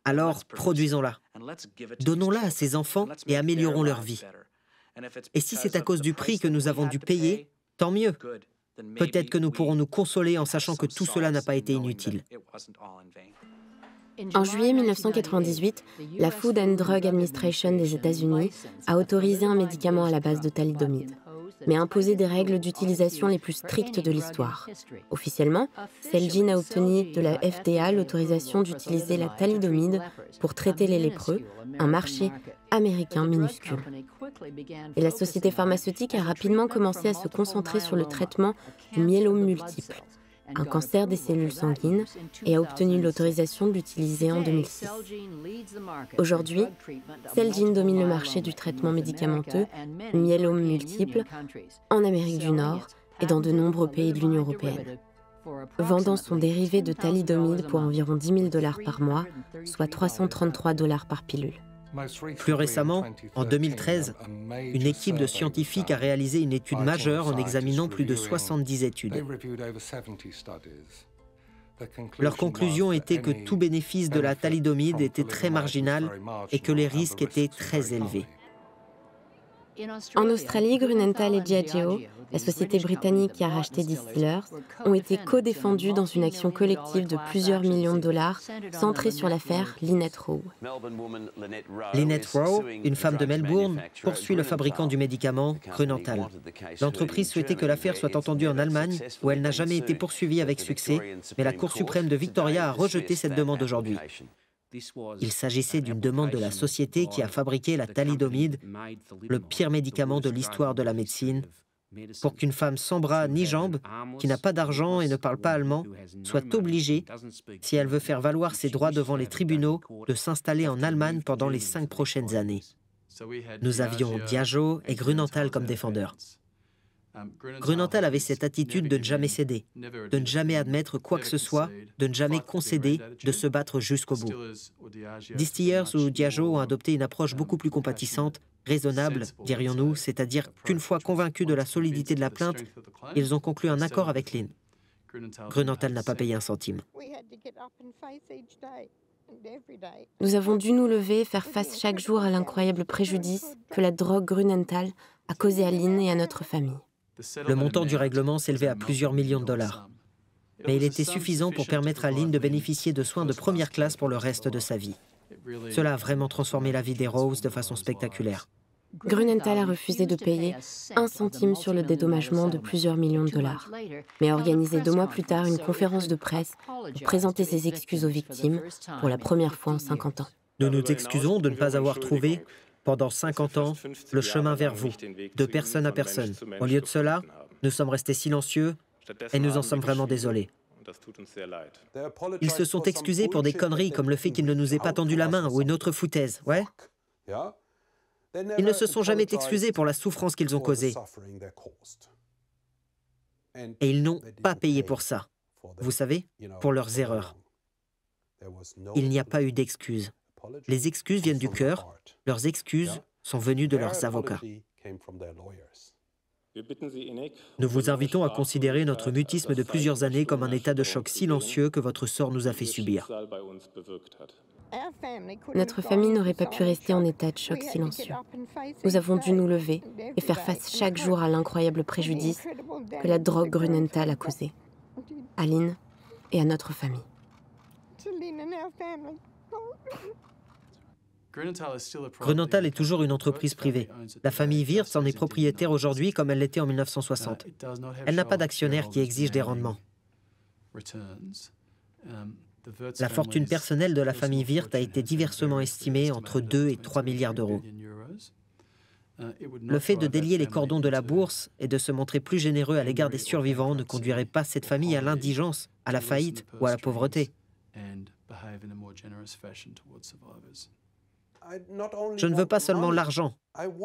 Speaker 2: Alors, produisons-la. Donnons-la à ces enfants et améliorons leur vie. Et si c'est à cause du prix que nous avons dû payer, tant mieux. Peut-être que nous pourrons nous consoler en sachant que tout cela n'a pas été inutile.
Speaker 1: En juillet 1998, la Food and Drug Administration des États-Unis a autorisé un médicament à la base de thalidomide, mais a imposé des règles d'utilisation les plus strictes de l'histoire. Officiellement, Celgene a obtenu de la FDA l'autorisation d'utiliser la thalidomide pour traiter les lépreux, un marché américain minuscule. Et la société pharmaceutique a rapidement commencé à se concentrer sur le traitement du myélome multiple, un cancer des cellules sanguines, et a obtenu l'autorisation de l'utiliser en 2006. Aujourd'hui, Celgene domine le marché du traitement médicamenteux du myélome multiple en Amérique du Nord et dans de nombreux pays de l'Union européenne, vendant son dérivé de thalidomide pour environ $10,000 par mois, soit $333 par pilule.
Speaker 2: Plus récemment, en 2013, une équipe de scientifiques a réalisé une étude majeure en examinant plus de 70 études. Leur conclusion était que tout bénéfice de la thalidomide était très marginal et que les risques étaient très élevés.
Speaker 1: En Australie, Grünenthal et Diageo, la société britannique qui a racheté Distillers, ont été co-défendus dans une action collective de plusieurs millions de dollars centrée sur l'affaire Lynette Rowe.
Speaker 2: Lynette Rowe, une femme de Melbourne, poursuit le fabricant du médicament, Grünenthal. L'entreprise souhaitait que l'affaire soit entendue en Allemagne, où elle n'a jamais été poursuivie avec succès, mais la Cour suprême de Victoria a rejeté cette demande aujourd'hui. Il s'agissait d'une demande de la société qui a fabriqué la thalidomide, le pire médicament de l'histoire de la médecine, pour qu'une femme sans bras ni jambes, qui n'a pas d'argent et ne parle pas allemand, soit obligée, si elle veut faire valoir ses droits devant les tribunaux, de s'installer en Allemagne pendant les 5 prochaines années. Nous avions Diageo et Grünenthal comme défendeurs. Grünenthal avait cette attitude de ne jamais céder, de ne jamais admettre quoi que ce soit, de ne jamais concéder, de se battre jusqu'au bout. Distillers ou Diageo ont adopté une approche beaucoup plus compatissante, raisonnable, dirions-nous, c'est-à-dire qu'une fois convaincus de la solidité de la plainte, ils ont conclu un accord avec Lynn. Grünenthal n'a pas payé un centime.
Speaker 1: Nous avons dû nous lever et faire face chaque jour à l'incroyable préjudice que la drogue Grünenthal a causé à Lynn et à notre famille.
Speaker 2: Le montant du règlement s'élevait à plusieurs millions de dollars. Mais il était suffisant pour permettre à Lynn de bénéficier de soins de première classe pour le reste de sa vie. Cela a vraiment transformé la vie des Rose de façon spectaculaire.
Speaker 1: Grünenthal a refusé de payer 1 centime sur le dédommagement de plusieurs millions de dollars, mais a organisé 2 mois plus tard une conférence de presse pour présenter ses excuses aux victimes pour la première fois en 50 ans.
Speaker 2: Nous nous excusons de ne pas avoir trouvé, pendant 50 ans, le chemin vers vous, de personne à personne. Au lieu de cela, nous sommes restés silencieux et nous en sommes vraiment désolés. Ils se sont excusés pour des conneries comme le fait qu'ils ne nous aient pas tendu la main ou une autre foutaise, ouais. Ils ne se sont jamais excusés pour la souffrance qu'ils ont causée. Et ils n'ont pas payé pour ça. Vous savez, pour leurs erreurs. Il n'y a pas eu d'excuses. Les excuses viennent du cœur, leurs excuses sont venues de leurs avocats. Nous vous invitons à considérer notre mutisme de plusieurs années comme un état de choc silencieux que votre sort nous a fait subir.
Speaker 1: Notre famille n'aurait pas pu rester en état de choc silencieux. Nous avons dû nous lever et faire face chaque jour à l'incroyable préjudice que la drogue Grünenthal a causé, à Lynn et à notre famille.
Speaker 2: Grünenthal est toujours une entreprise privée. La famille Wirtz en est propriétaire aujourd'hui comme elle l'était en 1960. Elle n'a pas d'actionnaires qui exigent des rendements. La fortune personnelle de la famille Wirtz a été diversement estimée entre 2 et 3 milliards d'euros. Le fait de délier les cordons de la bourse et de se montrer plus généreux à l'égard des survivants ne conduirait pas cette famille à l'indigence, à la faillite ou à la pauvreté. Je ne veux pas seulement l'argent,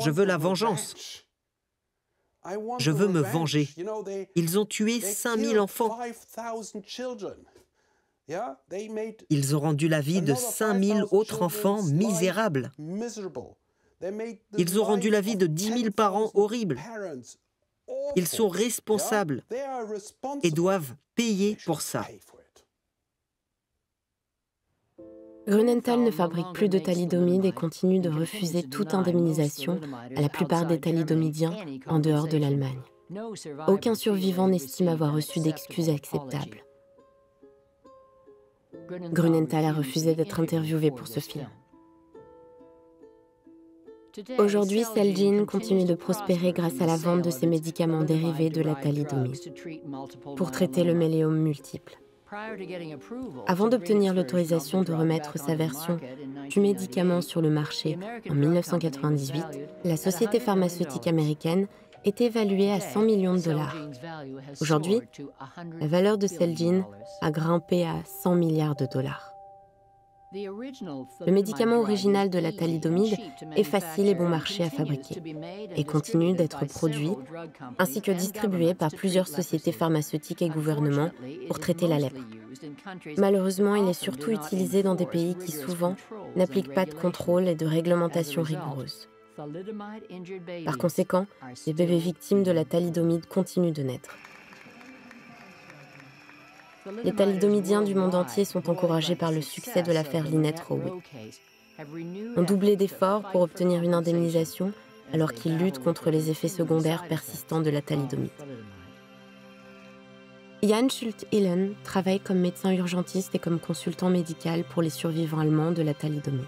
Speaker 2: je veux la vengeance. Je veux me venger. Ils ont tué 5000 enfants. Ils ont rendu la vie de 5000 autres enfants misérables. Ils ont rendu la vie de 10 000 parents horribles. Ils sont responsables et doivent payer pour ça.
Speaker 1: Grünenthal ne fabrique plus de thalidomide et continue de refuser toute indemnisation à la plupart des thalidomidiens en dehors de l'Allemagne. Aucun survivant n'estime avoir reçu d'excuses acceptables. Grünenthal a refusé d'être interviewé pour ce film. Aujourd'hui, Celgene continue de prospérer grâce à la vente de ses médicaments dérivés de la thalidomide pour traiter le méléome multiple. Avant d'obtenir l'autorisation de remettre sa version du médicament sur le marché en 1998, la société pharmaceutique américaine est évaluée à 100 millions de dollars. Aujourd'hui, la valeur de Celgene a grimpé à 100 milliards de dollars. Le médicament original de la thalidomide est facile et bon marché à fabriquer et continue d'être produit ainsi que distribué par plusieurs sociétés pharmaceutiques et gouvernements pour traiter la lèpre. Malheureusement, il est surtout utilisé dans des pays qui souvent n'appliquent pas de contrôle et de réglementation rigoureuses. Par conséquent, les bébés victimes de la thalidomide continuent de naître. Les thalidomidiens du monde entier sont encouragés par le succès de l'affaire Lynette Rowe. Ont doublé d'efforts pour obtenir une indemnisation alors qu'ils luttent contre les effets secondaires persistants de la thalidomide. Jan Schulte-Hillen travaille comme médecin urgentiste et comme consultant médical pour les survivants allemands de la thalidomide.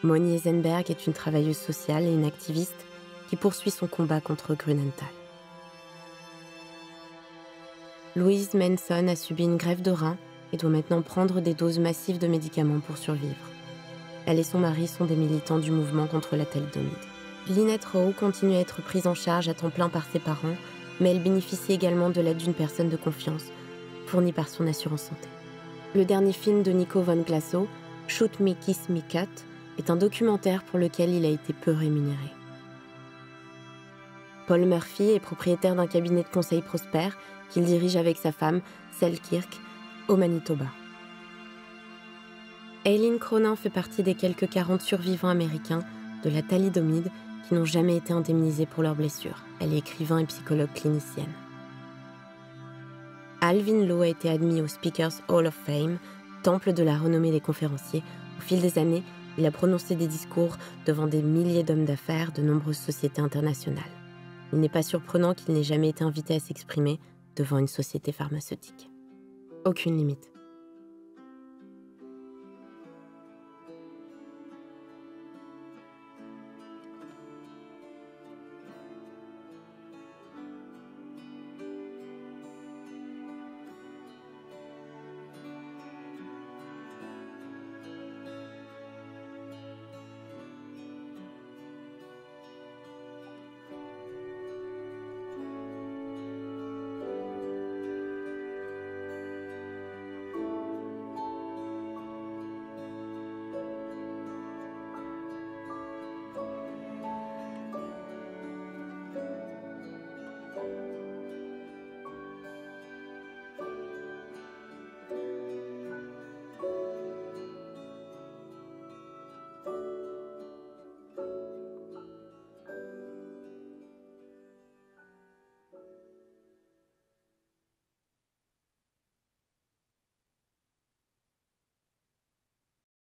Speaker 1: Moni Eisenberg est une travailleuse sociale et une activiste qui poursuit son combat contre Grünenthal. Louise Manson a subi une greffe de rein et doit maintenant prendre des doses massives de médicaments pour survivre. Elle et son mari sont des militants du mouvement contre la thalidomide. Lynette Rowe continue à être prise en charge à temps plein par ses parents, mais elle bénéficie également de l'aide d'une personne de confiance, fournie par son assurance santé. Le dernier film de Nico von Glasow, Shoot Me, Kiss Me, Cut, est un documentaire pour lequel il a été peu rémunéré. Paul Murphy est propriétaire d'un cabinet de conseil prospère qu'il dirige avec sa femme, Selkirk, au Manitoba. Aileen Cronin fait partie des quelques 40 survivants américains de la thalidomide qui n'ont jamais été indemnisés pour leurs blessures. Elle est écrivain et psychologue clinicienne. Alvin Lowe a été admis au Speakers Hall of Fame, temple de la renommée des conférenciers. Au fil des années, il a prononcé des discours devant des milliers d'hommes d'affaires de nombreuses sociétés internationales. Il n'est pas surprenant qu'il n'ait jamais été invité à s'exprimer devant une société pharmaceutique. Aucune limite.